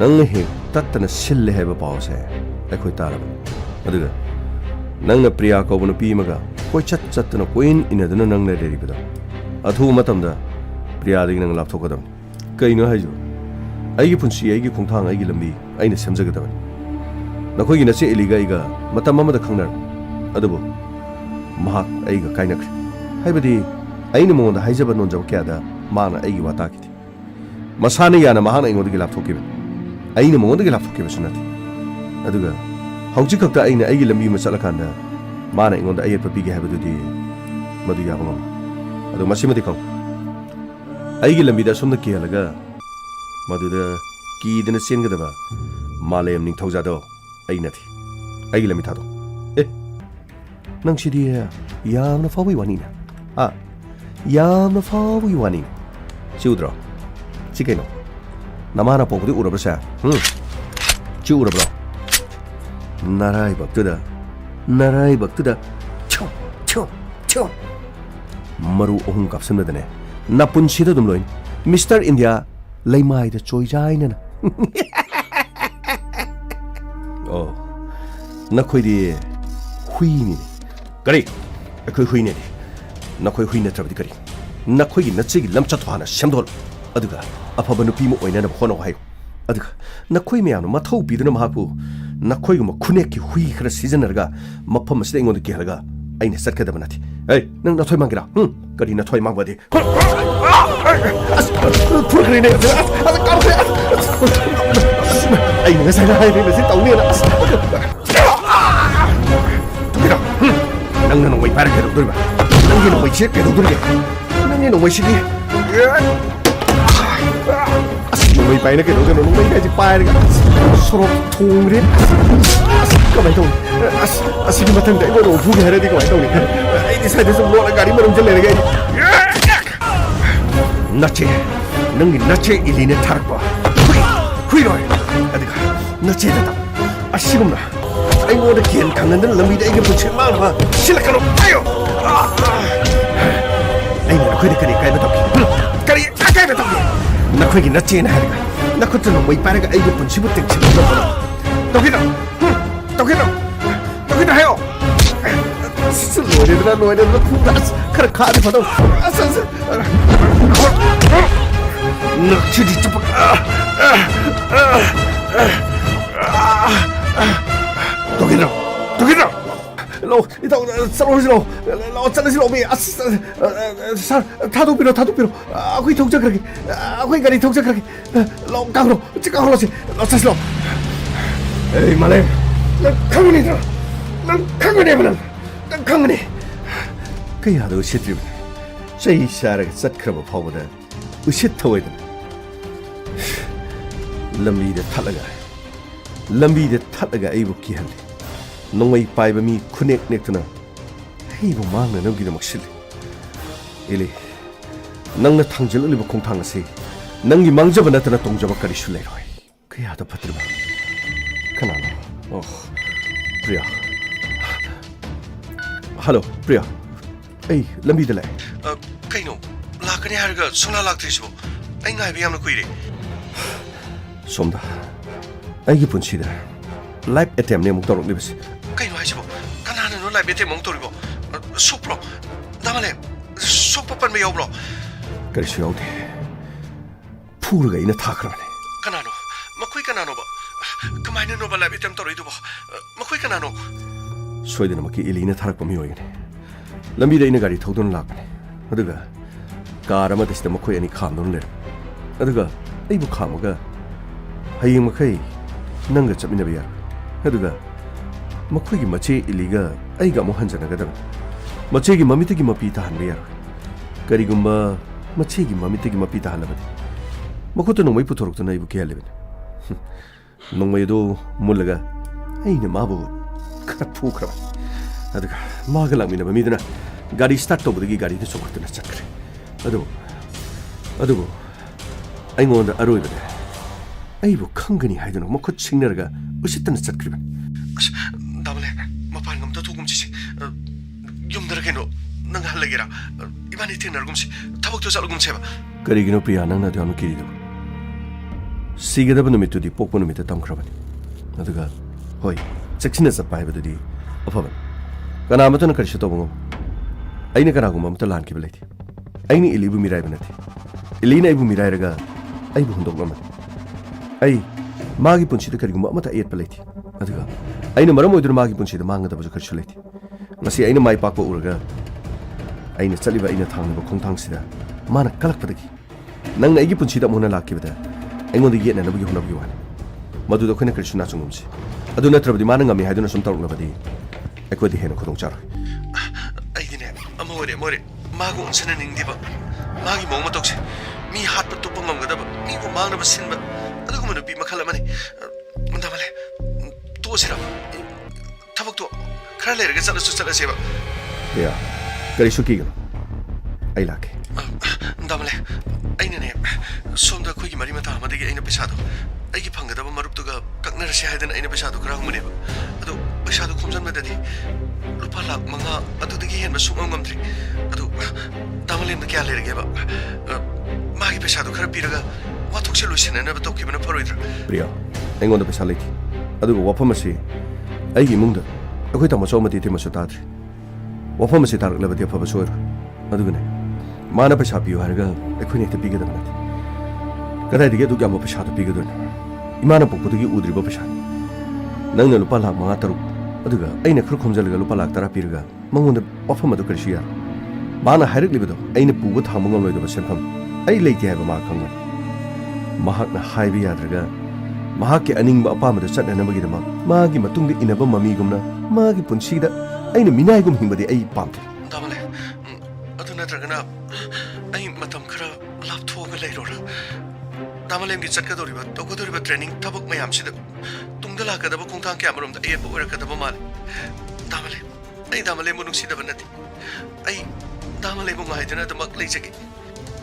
ꯅꯪꯅ ꯍꯦꯛ ꯇꯠꯇꯅ ꯁꯤꯜꯂꯦ ꯍꯥꯏꯕ ꯄꯥꯎꯁꯦ ꯑꯩꯈꯣꯏ ꯇꯥꯔꯕꯅꯤ ꯑꯗꯨꯒ ꯅꯪꯅ ꯄ꯭ꯔꯤꯌꯥ ꯀꯧꯕ ꯅꯨꯄꯤ ꯑꯃꯒ ꯀꯣꯏꯆꯠ ꯆꯠꯇꯅ ꯀꯣꯏꯏꯟ ꯏꯟꯅꯗꯨꯅ ꯅꯪꯅ ꯂꯩꯔꯤꯕꯗꯣ ꯑꯊꯨꯕ ꯃꯇꯝꯗ ꯄ꯭ꯔꯤꯌꯥꯗꯒꯤ ꯅꯪ ꯂꯥꯞꯊꯣꯛꯀꯗꯕꯅꯤ ꯀꯩꯅꯣ ꯍꯥꯏꯁꯤꯕꯣ ꯑꯩꯒꯤ ꯄꯨꯟꯁꯤ ꯑꯩꯒꯤ ꯈꯣꯡꯊꯥꯡ ꯑꯩꯒꯤ ꯂꯝꯕꯤ ꯑꯩꯅ ꯁꯦꯝꯖꯒꯗꯕꯅꯤ ꯅꯈꯣꯏꯒꯤ ꯅꯆꯦ ꯑꯦꯂꯤꯒ ꯑꯩꯒ ꯃꯇꯝ ꯑꯃꯗ ꯈꯪꯅꯔꯝꯃꯤ ꯑꯗꯨꯕꯨ ꯃꯍꯥꯛ ꯑꯩꯒ ꯀꯥꯏꯅꯈ꯭ꯔꯦ ꯍꯥꯏꯕꯗꯤ ꯑꯩꯅ ꯃꯉꯣꯟꯗ ꯍꯥꯏꯖꯕ ꯅꯣꯟꯖꯕ ꯀꯌꯥꯗ ꯃꯥꯅ ꯑꯩꯒꯤ ꯋꯥ ꯇꯥꯈꯤꯗꯦ ꯃꯁꯥꯅ ꯌꯥꯅ ꯃꯍꯥꯛꯅ ꯑꯩꯉꯣꯟꯗꯒꯤ ꯂꯥꯞꯊꯣꯛꯈꯤꯕꯅꯤ ꯑꯩꯅ ꯃꯉꯣꯟꯗꯒꯤ ꯂꯥꯞꯊꯣꯛꯈꯤꯕꯁꯨ ꯅꯠꯇꯦ ꯑꯗꯨꯒ ꯍꯧꯖꯤꯛ ꯈꯛꯇ ꯑꯩꯅ ꯑꯩꯒꯤ ꯂꯝꯕꯤ ꯑꯃ ꯆꯠꯂꯀꯥꯟꯗ ꯃꯥꯅ ꯑꯩꯉꯣꯟꯗ ꯑꯌꯦꯠꯄ ꯄꯤꯒꯦ ꯍꯥꯏꯕꯗꯨꯗꯤ ꯃꯗꯨ ꯌꯥꯕ ꯉꯝꯃꯤ ꯑꯗꯨ ꯃꯁꯤꯃꯗꯤ ꯈꯪꯉꯨ ꯑꯩꯒꯤ ꯂꯝꯕꯤꯗ ꯑꯁꯣꯝꯗ ꯀꯤꯍꯜꯂꯒ ꯃꯗꯨꯗ ꯀꯤꯗꯅ ꯆꯦꯟꯒꯗꯕ ꯃꯥꯂꯦꯝ ꯅꯤꯡꯊꯧꯖꯥꯗꯣ ꯑꯩ ꯅꯠꯇꯦ ꯑꯩꯒꯤ ꯂꯝꯕꯤ ꯊꯥꯗꯣ ꯑꯦ ꯅꯪ ꯁꯤꯗꯤ ꯌꯥꯝꯅ ꯐꯥꯎꯕꯒꯤ ꯋꯥꯅꯤꯅꯦ ꯌꯥꯝꯅ ꯐꯥꯎꯕꯒꯤ ꯋꯥꯅꯤꯅꯦ ꯁꯤ ꯎꯗ꯭ꯔꯣ ꯁꯤ ꯀꯩꯅꯣ ꯅꯃꯥꯅ ꯄꯣꯛꯄꯗꯤ ꯎꯔꯕ꯭ꯔꯥ ꯁꯦ ꯁꯤ ꯎꯔꯕ꯭ꯔꯣ ꯅꯔꯥꯏꯕꯛꯇꯨꯗ ꯃꯔꯨ ꯑꯍꯨꯝ ꯀꯥꯞꯁꯤꯟꯕꯗꯅꯦ ꯅꯄꯨꯟꯁꯤꯗ ꯑꯗꯨꯝ ꯂꯣꯏꯅꯤ ꯃꯤꯁꯇꯔ ꯏꯟꯗꯤꯌꯥ ꯂꯩꯃꯥꯏꯗ ꯆꯣꯏꯖꯥꯏꯅꯅ ꯑꯣ ꯅꯈꯣꯏꯗꯤ ꯍꯨꯏꯅꯤꯅꯦ ꯀꯔꯤ ꯑꯩꯈꯣꯏ ꯍꯨꯏꯅꯦꯗꯤ ꯅꯈꯣꯏ ꯍꯨꯏ ꯅꯠꯇ꯭ꯔꯕꯗꯤ ꯀꯔꯤ ꯅꯈꯣꯏꯒꯤ ꯅꯆꯦꯒꯤ ꯂꯝꯆꯠꯇꯣ ꯍꯥꯟꯅ ꯁꯦꯝꯗꯣꯛ ꯑꯗꯨꯒ ꯑꯐꯕ ꯅꯨꯄꯤ ꯑꯃ ꯑꯣꯏꯅꯅꯕ ꯍꯣꯠꯅꯧ ꯍꯥꯏꯌꯨ ꯑꯗꯨꯒ ꯅꯈꯣꯏ ꯃꯌꯥꯝꯅ ꯃꯊꯧ ꯄꯤꯗꯨꯅ ꯃꯍꯥꯛꯄꯨ ꯅꯈꯣꯏꯒꯨꯝꯕ ꯈꯨꯅꯦꯛꯀꯤ ꯍꯨꯏ ꯈꯔ ꯁꯤꯖꯤꯟꯅꯔꯒ ꯃꯐꯝ ꯑꯁꯤꯗ ꯑꯩꯉꯣꯟꯗ ꯀꯤꯍꯜꯂꯒ ꯑꯩꯅ ꯆꯠꯀꯗꯕ ꯅꯠꯇꯦ ꯑꯩ ꯅꯪ ꯅꯊꯣꯏ ꯃꯥꯡꯒꯦꯔꯥ ꯀꯔꯤ ꯅꯊꯣꯏ ꯃꯥꯡꯕꯗꯤ ꯐꯨꯔꯈ꯭ꯔꯦꯅꯦ ꯑꯩꯅ ꯉꯁꯥꯏꯅ ꯍꯥꯏꯔꯤꯕ ꯁꯤ ꯇꯧꯅꯦꯅ ꯅꯪꯅ ꯅꯣꯡꯃꯩ ꯄꯥꯏꯔ ꯀꯩꯗꯧꯗꯣꯔꯤꯕ ꯅꯪꯒꯤ ꯅꯣꯡꯃꯩꯁꯤ ꯀꯩꯗꯧꯗꯣꯔꯤꯒꯦ ꯅꯪꯒꯤ ꯅꯣꯡꯃꯩꯁꯤꯗꯤ ꯅꯣꯡꯃꯩ ꯄꯥꯏꯅ ꯀꯩꯗꯧꯗꯣꯏꯅꯣ ꯅꯣꯡꯃꯩ ꯀꯥꯏꯁꯤ ꯄꯥꯏꯔꯒ ꯁꯣꯔꯣꯛ ꯊꯣꯡꯈ꯭ꯔꯦ ꯀꯃꯥꯏꯅ ꯇꯧꯅꯤ ꯑꯁꯤꯒꯤ ꯃꯊꯪꯗ ꯑꯩꯉꯣꯟꯗ ꯐꯨꯒꯦ ꯍꯥꯏꯔꯗꯤ ꯀꯃꯥꯏꯅ ꯇꯧꯅꯤ ꯑꯩꯗꯤ ꯁ꯭ꯋꯥꯏꯗ ꯁꯨꯝ ꯂꯣꯠꯂ ꯒꯥꯔꯤ ꯃꯅꯨꯡꯗ ꯂꯩꯔꯒ ꯅꯆꯦ ꯅꯪꯒꯤ ꯅꯆꯦ ꯏꯂꯤꯅ ꯊꯥꯔꯛꯄ ꯍꯨꯏꯔꯣꯏ ꯑꯗꯨꯒ ꯅꯆꯦꯗ ꯑꯁꯤꯒꯨꯝꯅ ꯑꯩꯉꯣꯟꯗ ꯀꯦꯟ ꯈꯪꯍꯟꯗꯅ ꯂꯝꯕꯤꯗ ꯑꯩꯒꯤ ꯄꯨꯟꯁꯤ ꯃꯥꯡꯅꯕ ꯁꯤꯜꯂꯛꯀꯅꯨ ꯍꯥꯏꯌꯣ ꯑꯩꯅ ꯅꯈꯣꯏꯗ ꯀꯔꯤ ꯑꯀꯥꯏꯕ ꯇꯧꯈꯤ ꯀꯔꯤ ꯑꯀꯥꯏꯕ ꯇꯧꯈꯤ ꯅꯈꯣꯏꯒꯤ ꯅꯆꯦꯅ ꯍꯥꯏꯔꯒ ꯅꯈꯨꯠꯇ ꯅꯣꯡꯃꯩ ꯄꯥꯏꯔꯒ ꯑꯩꯒꯤ ꯄꯨꯟꯁꯤꯕꯨ ꯇꯦꯡꯁꯤꯟꯕ ꯇꯧꯈꯤꯗꯣ ꯍꯥꯏꯌꯣ ꯂꯣꯏꯔꯦꯗꯅ ꯐꯨꯗ ꯑꯁ ꯈꯔ ꯈꯥꯗꯤ ꯐꯗꯧ ꯅꯛꯁꯤꯗꯤ ꯆꯨꯞꯄ ꯇꯧꯈꯤꯗꯣ ꯂꯥꯛꯑꯣ ꯏꯇꯥꯎ ꯆꯠꯂꯣꯁꯤ ꯂꯥꯛꯑꯣ ꯆꯠꯂꯁꯤ ꯂꯥꯛꯑꯣ ꯃꯤ ꯑꯁ ꯁꯥꯔ ꯊꯥꯗꯣꯛꯄꯤꯔꯣ ꯑꯩꯈꯣꯏ ꯊꯧꯖꯈ꯭ꯔꯒꯦ ꯑꯩꯈꯣꯏ ꯒꯥꯔꯤ ꯊꯧꯖꯈ꯭ꯔꯒꯦ ꯂꯥꯛꯑꯣ ꯀꯥꯈ꯭ꯔꯣ ꯆꯠꯁꯤ ꯂꯥꯛꯑꯣ ꯑꯩ ꯃꯥꯂꯦꯝ ꯅꯪ ꯈꯪꯒꯅꯤꯗ ꯅꯪ ꯈꯪꯒꯅꯦꯕ ꯅꯪ ꯈꯪꯒꯅꯤ ꯀꯌꯥꯗ ꯎꯁꯤꯠꯇ꯭ꯔꯤꯕꯅꯤ ꯆꯩ ꯆꯥꯔꯒ ꯆꯠꯈ꯭ꯔꯕ ꯐꯥꯎꯕꯗ ꯎꯁꯤꯠ ꯊꯑꯣꯏꯗꯅ ꯂꯝꯕꯤꯗ ꯊꯠꯂꯒ ꯑꯩꯕꯨ ꯀꯤꯍꯜꯂꯤ ꯅꯣꯡꯃꯩ ꯄꯥꯏꯕ ꯃꯤ ꯈꯨꯅꯦꯛ ꯅꯦꯛꯇꯨꯅ ꯑꯩꯕꯨ ꯃꯥꯡꯅꯅꯕꯒꯤꯗꯃꯛ ꯁꯤꯜꯂꯤ ꯏꯂꯤ ꯅꯪꯅ ꯊꯥꯡꯖꯜꯂꯛꯂꯤꯕ ꯈꯣꯡꯊꯥꯡ ꯑꯁꯤ ꯅꯪꯒꯤ ꯃꯥꯡꯖꯕ ꯅꯠꯇꯅ ꯇꯣꯡꯖꯕ ꯀꯔꯤꯁꯨ ꯂꯩꯔꯣꯏ ꯀꯌꯥꯗ ꯐꯠꯇ꯭ꯔꯤꯕ ꯀꯅꯥꯅꯣ ꯑꯣ ꯄ꯭ꯔꯤꯌꯥ ꯍꯜꯂꯣ ꯄ꯭ꯔꯤꯌꯥ ꯑꯩ ꯂꯝꯕꯤꯗ ꯂꯥꯛꯑꯦ ꯀꯩꯅꯣ ꯂꯥꯛꯀꯅꯤ ꯍꯥꯏꯔꯒ ꯁꯨꯡꯂꯥꯛ ꯂꯥꯛꯇ꯭ꯔꯤꯁꯤꯕꯣ ꯑꯩ ꯉꯥꯏꯕ ꯌꯥꯝꯅ ꯀꯨꯏꯔꯦ ꯁꯣꯝꯗ ꯑꯩꯒꯤ ꯄꯨꯟꯁꯤꯗ ꯂꯥꯏꯐ ꯑꯦꯇꯦꯝꯅꯦ ꯑꯃꯨꯛ ꯇꯧꯔꯛꯂꯤꯕꯁꯤ ꯀꯩꯅꯣ ꯍꯥꯏꯁꯤꯕꯣ ꯀꯅꯥꯅꯅꯣ ꯂꯥꯏꯐ ꯑꯦꯇꯦꯝ ꯑꯃꯨꯛ ꯇꯧꯔꯤꯕꯣ ꯁꯣꯛꯄ꯭ꯔꯣ ꯅꯃꯥꯂꯦ ꯁꯣꯛꯄ ꯄꯟꯕ ꯌꯥꯎꯕ꯭ꯔꯣ ꯀꯔꯤꯁꯨ ꯌꯥꯎꯗꯦ ꯐꯨꯔꯒ ꯑꯩꯅ ꯊꯥꯈ꯭ꯔꯕꯅꯦ ꯀꯅꯥꯅꯣ ꯃꯈꯣꯏ ꯀꯅꯥꯅꯣꯕ ꯀꯃꯥꯏꯅꯅꯣꯕ ꯂꯥꯏꯐ ꯑꯦꯇꯦꯝ ꯇꯧꯔꯛꯏꯗꯨꯕꯣ ꯃꯈꯣꯏ ꯀꯅꯥꯅꯣ ꯁꯣꯏꯗꯅꯃꯛꯀꯤ ꯏꯂꯤꯅ ꯊꯥꯔꯛꯄ ꯃꯤꯑꯣꯏꯒꯅꯤ ꯂꯝꯕꯤꯗ ꯑꯩꯅ ꯒꯥꯔꯤ ꯊꯧꯗꯨꯅ ꯂꯥꯛꯄꯅꯦ ꯑꯗꯨꯒ ꯀꯥꯔ ꯑꯃꯗ ꯁꯤꯗ ꯃꯈꯣꯏ ꯑꯅꯤ ꯈꯥꯝꯗꯨꯅ ꯂꯩꯔꯝꯃꯦ ꯑꯗꯨꯒ ꯑꯩꯕꯨ ꯈꯥꯝꯃꯒ ꯍꯌꯦꯡ ꯃꯈꯩ ꯅꯪꯒ ꯆꯠꯃꯤꯟꯅꯕ ꯌꯥꯔꯣꯏ ꯑꯗꯨꯒ ꯃꯈꯣꯏꯒꯤ ꯃꯆꯦ 이리가 ꯑꯩꯒ ꯑꯃꯨꯛ ꯍꯟꯖꯅꯒꯗꯕꯅꯤ ꯃꯆꯦꯒꯤ ꯃꯃꯤꯠꯇꯒꯤ ꯃꯄꯤ ꯇꯥꯍꯟꯕ ꯌꯥꯔꯣꯏ ꯀꯔꯤꯒꯨꯝꯕ ꯃꯆꯦꯒꯤ ꯃꯃꯤꯠꯇꯒꯤ ꯃꯄꯤ ꯇꯥꯍꯜꯂꯕꯗꯤ ꯃꯈꯨꯠꯇ ꯅꯣꯡꯃꯩ ꯄꯨꯊꯣꯔꯛꯇꯨꯅ ꯑꯩꯕꯨ ꯀꯤꯍꯜꯂꯤꯕꯅꯤ ꯅꯣꯡꯃꯩ ꯑꯗꯨ ꯃꯨꯜꯂꯒ ꯑꯩꯅ ꯃꯥꯕꯨ ꯈꯔ ꯐꯨꯈ꯭ꯔꯕꯅꯤ ꯑꯗꯨꯒ ꯃꯥꯒ ꯂꯥꯛꯃꯤꯟꯅꯕ ꯃꯤꯗꯨꯅ ꯒꯥꯔꯤ ꯁ꯭ꯇꯥꯔꯠ ꯇꯧꯕꯗꯒꯤ ꯒꯥꯔꯤꯗ ꯆꯣꯡꯈꯠꯇꯨꯅ ꯆꯠꯈ꯭ꯔꯦ ꯑꯗꯨꯕꯨ ꯑꯩꯉꯣꯟꯗ ꯑꯔꯣꯏꯕꯗ ꯑꯩꯕꯨ ꯈꯪꯒꯅꯤ ꯍꯥꯏꯗꯨꯅ ꯃꯈꯨꯠ ꯁꯤꯡꯅꯔꯒ ꯎꯁꯤꯠꯇꯅ ꯆꯠꯈ꯭ꯔꯤꯕꯅꯤ ꯑꯁ ꯗꯥꯕꯂꯦ ꯃꯄꯥꯟ ꯉꯝꯇ ꯊꯣꯛꯒꯨꯝꯁꯤꯁꯦ ꯌꯨꯝꯗꯔ ꯀꯩꯅꯣ ꯅꯪ ꯍꯜꯂꯒꯦꯔꯥ 이번에 태어나고금시 타박도 잘고금세봐 그리기노 프리야 낭나 되어는 길이도 시게다바 놈이뚜디 뽁보 놈이다 담크라바니 나드가 호이 잭신에 sappa 하이바드디 어파반 까나마토는 그리시 또봉 아이네 까나고 맘부터 란키블 레이티 아이니 일리부 미라이바나티 일리나 이부 미라이라가 아이부 혼독라만 아이 마기 본치도 그리고 뭐마다 에잇바 레이티 나드가 아이는 마람 오이드로 마기 본치도 망가다버저 그리시 레이티 마시 아이는 마이 빡보 우르가 아이는 짤리바 아이는 탕는거 콩탕시다 마나 깔락바다기 낭나 이기 본치다 모나 락기바다 아이고도 이해나 너부기 혼나부기 와네 마두도 그네 그리시 나중금시 아두 나트라바디 마는 감이 하이드나 좀 따르나바디 아이고디 해는 고동자로 아이디네 뭐래 마고 온스는 잉디바 마기 뭐마 떡시 ꯃꯤ ꯍꯥꯠꯄ ꯇꯨꯞꯄ ꯉꯝꯒꯗꯕ ꯃꯤꯕꯨ ꯃꯥꯡꯅꯕ ꯁꯤꯟꯕ ꯑꯗꯨꯒꯨꯝꯕ ꯅꯨꯄꯤ ꯃꯈꯜ ꯑꯃꯅꯤ ꯗꯥꯃꯂꯦ ꯇꯣꯛꯑꯁꯤꯔ ꯊꯕꯛꯇꯣ ꯈꯔ ꯂꯩꯔꯒ ꯆꯠꯂꯁꯦꯕ ꯄ꯭ꯔꯤꯌꯥ ꯀꯔꯤꯁꯨ ꯀꯤꯒꯅꯨ ꯑꯩ ꯂꯥꯛꯀꯦ ꯗꯥꯃꯂꯦ ꯑꯩꯅꯅꯦ ꯁꯣꯝꯗ ꯑꯩꯈꯣꯏꯒꯤ ꯃꯔꯤ ꯃꯇꯥ ꯑꯃꯗꯒꯤ ꯑꯩꯅ ꯄꯩꯁꯥꯗꯣ ꯑꯩꯒꯤ ꯐꯪꯒꯗꯕ ꯃꯔꯨꯞꯇꯨꯒ ꯀꯛꯅꯔꯁꯤ ꯍꯥꯏꯗꯅ ꯑꯩꯅ ꯄꯩꯁꯥꯗꯣ ꯈꯔ ꯍꯪꯕꯅꯦꯕ ꯑꯗꯣ ꯄꯩꯁꯥꯗꯣ ꯈꯣꯝꯖꯤꯟꯕꯗꯗꯤ ꯂꯨꯄꯥ ꯂꯥꯛ 5 ꯑꯗꯨꯗꯒꯤ ꯍꯦꯟꯕ ꯁꯨꯡꯉꯝ ꯉꯝꯗ꯭ꯔꯤ ꯑꯗꯨ ꯗꯥꯃꯂꯦꯝꯗ ꯀꯌꯥ ꯂꯩꯔꯒꯦꯕ ꯃꯥꯒꯤ ꯄꯩꯁꯥꯗꯣ ꯈꯔ ꯄꯤꯔꯒ ꯋꯥꯊꯣꯛꯁꯦ ꯂꯣꯏꯁꯤꯟꯅꯅꯕ ꯇꯧꯈꯤꯕꯅ ꯐꯔꯣꯏꯗ꯭ꯔꯥ ꯄ꯭ꯔꯤꯌꯥ ꯑꯩꯉꯣꯟꯗ ꯄꯩꯁꯥ ꯂꯩꯇꯦ ꯑꯗꯨꯒ ꯋꯥꯐꯝ ꯑꯁꯤ ꯑꯩꯒꯤ ꯏꯃꯨꯡꯗ ꯑꯩꯈꯣꯏ ꯇꯥꯃꯣꯆꯧ ꯑꯃꯗꯤ ꯇꯤꯃꯁꯨ ꯇꯥꯗ꯭ꯔꯤ ꯋꯥꯐꯝ ꯑꯁꯤ ꯇꯥꯔꯛꯂꯕꯗꯤ ꯑꯐꯕꯁꯨ ꯑꯣꯏꯔꯣꯏ ꯑꯗꯨꯒꯅꯦ ꯃꯥꯅ ꯄꯩꯁꯥ ꯄꯤꯌꯨ ꯍꯥꯏꯔꯒ ꯑꯩꯈꯣꯏꯅ ꯍꯦꯛꯇ ꯄꯤꯒꯗꯕ ꯅꯠꯇꯦ ꯀꯗꯥꯏꯗꯒꯤ ꯑꯗꯨꯛ ꯌꯥꯝꯕ ꯄꯩꯁꯥꯗꯣ ꯄꯤꯒꯗꯣꯏꯅꯣ ꯏꯃꯥꯅ ꯄꯣꯛꯄꯗꯒꯤ ꯎꯗ꯭ꯔꯤꯕ ꯄꯩꯁꯥꯅꯤ ꯅꯪꯅ ꯂꯨꯄꯥ ꯂꯥꯛ 5-6 ꯑꯗꯨꯒ ꯑꯩꯅ ꯈꯔ ꯈꯣꯝꯖꯤꯜꯂꯒ ꯂꯨꯄꯥ ꯂꯥꯛ 10 ꯄꯤꯔꯒ ꯃꯉꯣꯟꯗ ꯋꯥꯐꯝ ꯑꯗꯨ ꯀꯔꯤꯁꯨ ꯌꯥꯔꯣꯏ ꯃꯥꯅ ꯍꯥꯏꯔꯛꯂꯤꯕꯗꯣ ꯑꯩꯅ ꯄꯨꯕ ꯊꯥꯡꯕ ꯉꯝꯂꯣꯏꯗꯕ ꯁꯦꯟꯐꯝ ꯑꯩ ꯂꯩꯇꯦ ꯍꯥꯏꯕ ꯃꯥ ꯈꯪꯒꯅꯤ ꯃꯍꯥꯛꯅ ꯍꯥꯏꯕ ꯌꯥꯗ꯭ꯔꯒ ꯃꯍꯥꯛꯀꯤ ꯑꯅꯤꯡꯕ ꯑꯄꯥꯝꯕꯗ ꯆꯠꯅꯅꯕꯒꯤꯗꯃꯛ ꯃꯥꯒꯤ ꯃꯇꯨꯡꯗ ꯏꯟꯅꯕ ꯃꯃꯤꯒꯨꯝꯅ ꯃꯥꯒꯤ ꯄꯨꯟꯁꯤꯗ ꯑꯩꯅ ꯃꯤꯅꯥꯏꯒꯨꯝ ꯍꯤꯡꯕꯗꯤ ꯑꯩ ꯄꯥꯝꯗꯦ ꯗꯥꯃꯂꯦ ꯑꯗꯨ ꯅꯠꯇ꯭ꯔꯒꯅ ꯑꯩ ꯃꯇꯝ ꯈꯔ ꯂꯥꯞꯊꯣꯛꯑꯒ ꯂꯩꯔꯣꯔ ꯗꯥꯃꯂꯦꯝꯒꯤ ꯆꯠꯀꯗꯧꯔꯤꯕ ꯇꯧꯒꯗꯧꯔꯤꯕ ꯇ꯭ꯔꯦꯅꯤꯡ ꯊꯕꯛ ꯃꯌꯥꯝꯁꯤꯗ ꯇꯨꯡꯗ ꯂꯥꯛꯀꯗꯕ ꯈꯣꯡꯊꯥꯡ ꯀꯌꯥꯃꯔꯣꯝꯗ ꯑꯌꯦꯠꯄ ꯑꯣꯏꯔꯛꯀꯗꯕ ꯃꯥꯜꯂꯤ ꯗꯥꯃꯂꯦꯝ ꯑꯩ ꯗꯥꯃꯂꯦꯝꯕꯨ ꯅꯨꯡꯁꯤꯗꯕ ꯅꯠꯇꯦ ꯑꯩ ꯗꯥꯃꯂꯦꯝꯕꯨ ꯉꯥꯏꯗꯨꯅ ꯑꯗꯨꯃꯛ ꯂꯩꯖꯒꯦ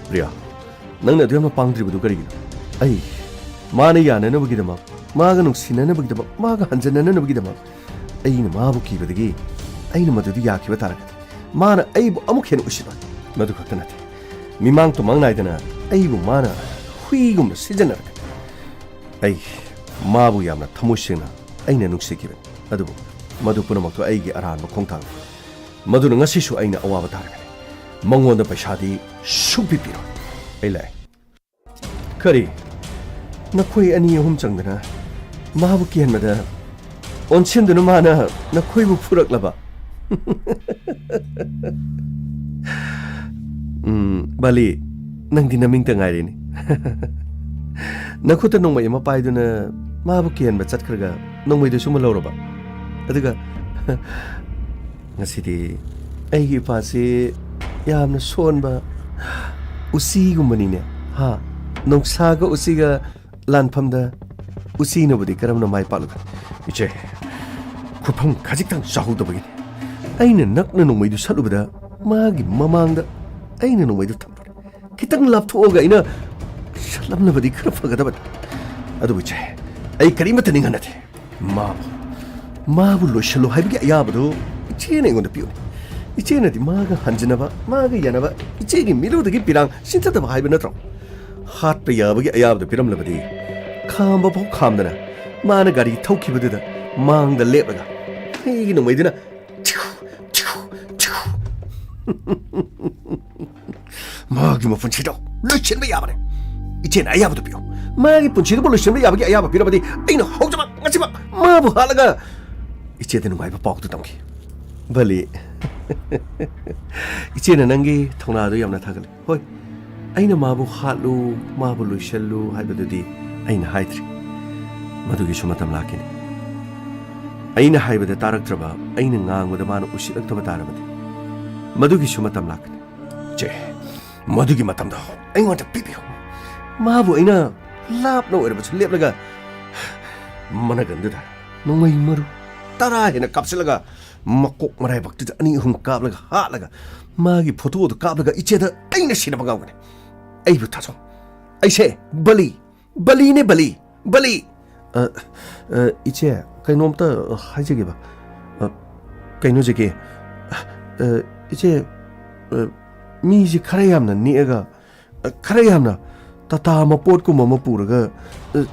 ꯄ꯭ꯔꯤꯌꯥ ꯅꯪꯅ ꯑꯗꯨ ꯌꯥꯝꯅ ꯄꯥꯡꯗ꯭ꯔꯤꯕꯗꯨ ꯀꯔꯤꯒꯤꯅꯣ ꯑꯩ ꯃꯥꯅ ꯌꯥꯅꯅꯕꯒꯤꯗꯃꯛ ꯃꯥꯒ ꯅꯨꯡꯁꯤꯅꯅꯕꯒꯤꯗꯃꯛ ꯃꯥꯒ ꯍꯟꯖꯟꯅꯅꯕꯒꯤꯗꯃꯛ ꯑꯩꯅ ꯃꯥꯕꯨ ꯀꯤꯕꯗꯒꯤ ꯑꯩꯅ ꯃꯗꯨꯗ ꯌꯥꯈꯤꯕ ꯇꯥꯔꯒꯗꯤ ꯃꯥꯅ ꯑꯩꯕꯨ ꯑꯃꯨꯛ ꯍꯦꯟꯅ ꯎꯁꯤꯠꯂꯣꯏ ꯃꯗꯨ ꯈꯛꯇ ꯅꯠꯇꯦ ꯃꯤꯃꯥꯡ ꯇꯨꯃꯥꯡ ꯅꯥꯏꯗꯅ ꯑꯩꯕꯨ ꯃꯥꯅ ꯍꯨꯏꯒꯨꯝꯅ ꯁꯤꯖꯤꯟꯅꯔꯛꯀꯅꯤ ꯑꯩ ꯃꯥꯕꯨ ꯌꯥꯝꯅ ꯊꯃꯣꯏ ꯁꯦꯡꯅ ꯑꯩꯅ ꯅꯨꯡꯁꯤꯈꯤꯕꯅꯤ ꯑꯗꯨꯕꯨ ꯃꯗꯨ ꯄꯨꯝꯅꯃꯛꯇꯣ ꯑꯩꯒꯤ ꯑꯔꯥꯟꯕ ꯈꯣꯡꯊꯥꯡꯅꯤ ꯃꯗꯨꯅ ꯉꯁꯤꯁꯨ ꯑꯩꯅ ꯑꯋꯥꯕ ꯇꯥꯔꯒꯅꯤ ꯃꯉꯣꯟꯗ ꯄꯩꯁꯥꯗꯤ ꯁꯨꯡꯄꯤ ꯄꯤꯔꯣꯏ ꯑꯩ ꯂꯥꯛꯑꯦ ꯀꯔꯤ ꯅꯈꯣꯏ 2-3 ꯆꯪꯗꯅ ꯃꯥꯕꯨ ꯀꯦꯟꯕꯗ ꯑꯣꯟꯁꯤꯟꯗꯨꯅ ꯃꯥꯅ ꯅꯈꯣꯏꯕꯨ ꯐꯨꯔꯛꯂꯕ ꯕꯥꯂꯤ ꯅꯪꯗꯤ ꯅꯃꯤꯡꯇ ꯉꯥꯏꯔꯦꯅꯤ ꯅꯈꯨꯠꯇ ꯅꯣꯡꯃꯩ ꯑꯃ ꯄꯥꯏꯗꯨꯅ ꯃꯥꯕꯨ ꯀꯦꯟꯕ ꯆꯠꯈ꯭ꯔꯒ ꯅꯣꯡꯃꯩꯗꯨꯁꯨ ꯑꯃ ꯂꯧꯔꯕ ꯑꯗꯨꯒ ꯉꯁꯤꯗꯤ ꯑꯩꯒꯤ ꯏꯄꯥꯁꯤ ꯌꯥꯝꯅ ꯁꯣꯟꯕ ꯎꯆꯤꯒꯨꯝꯕꯅꯤꯅꯦ ꯍꯥ ꯅꯣꯡꯁꯥꯒ ꯎꯆꯤꯒ ꯂꯥꯟꯐꯝꯗ ꯎꯆꯤꯅꯕꯨꯗꯤ ꯀꯔꯝꯅ ꯃꯥꯏ ꯄꯥꯛꯂꯒ ꯏꯆꯦ ꯈꯨꯐꯝ ꯈꯖꯤꯛꯇꯪ ꯆꯥꯍꯧꯗꯕꯒꯤꯅꯤ ꯑꯩꯅ ꯅꯛꯅ ꯅꯣꯡꯃꯩꯗꯨ ꯁꯠꯂꯨꯕꯗ ꯃꯥꯒꯤ ꯃꯃꯥꯡꯗ ꯑꯩꯅ ꯅꯣꯡꯃꯩꯗꯨ ꯊꯝꯂꯨꯔꯦ ꯈꯤꯇꯪ ꯂꯥꯞꯊꯣꯛꯑꯒ ꯑꯩꯅ ꯁꯠꯂꯝꯂꯕꯗꯤ ꯈꯔ ꯐꯒꯗꯕꯅꯤ ꯑꯗꯨꯕꯨ ꯏꯆꯦ ꯑꯩ ꯀꯔꯤꯃꯠꯇ ꯅꯤꯡꯍꯟꯅꯗꯦ ꯃꯥꯕꯨ ꯂꯣꯏꯁꯤꯜꯂꯨ ꯍꯥꯏꯕꯒꯤ ꯑꯌꯥꯕꯗꯨ ꯏꯆꯦꯅ ꯑꯩꯉꯣꯟꯗ ꯄꯤꯌꯨ 이제는 마가 한지나봐 마가 야나봐 이제기 미로드기 비랑 신타다 하이브 너트로 핫베 야버기 아야브도 비람라버디 캄바 보 캄다나 마나 가리 토키버드다 망다 렙라가 이기 놈이드나 마기 뭐 분치도 루친베 야바네 이제는 아야브도 비요 마기 분치도 볼루친베 야버기 아야바 비라버디 이노 호자마 마치마 마부 할라가 이제는 마이바 ပေါꯛ도 담기 벌리 이제는 nangi 통나도 얌나 타글 호이 아이나 마부 할루 마부 루셜루 하이버드디 아이나 하이트리 마두기 수마탐 라키니 아이나 하이버드 따락트라바 아이나 ngang 마나 우시럭터바 따라바디 마두기 수마탐 라키니 제 마두기 마탐다 아이한테 비비요 마부 아이나 랍노 이러면서 랩라가 마나간드다 농마이 마루 따라 해나 깝슬라가 막곡 말아야 박두자 아니 흥갑라가 하라가 마기 포토도 갑라가 이제다 아이나 시나바 가오네 아이부 타죠 아이세 발리네 발리 이제 그놈부터 하지게 봐 그놈저게 이제 미지 카라야암나 니가 카라야암나 타타마 폿고 뭐뭐 뿌르가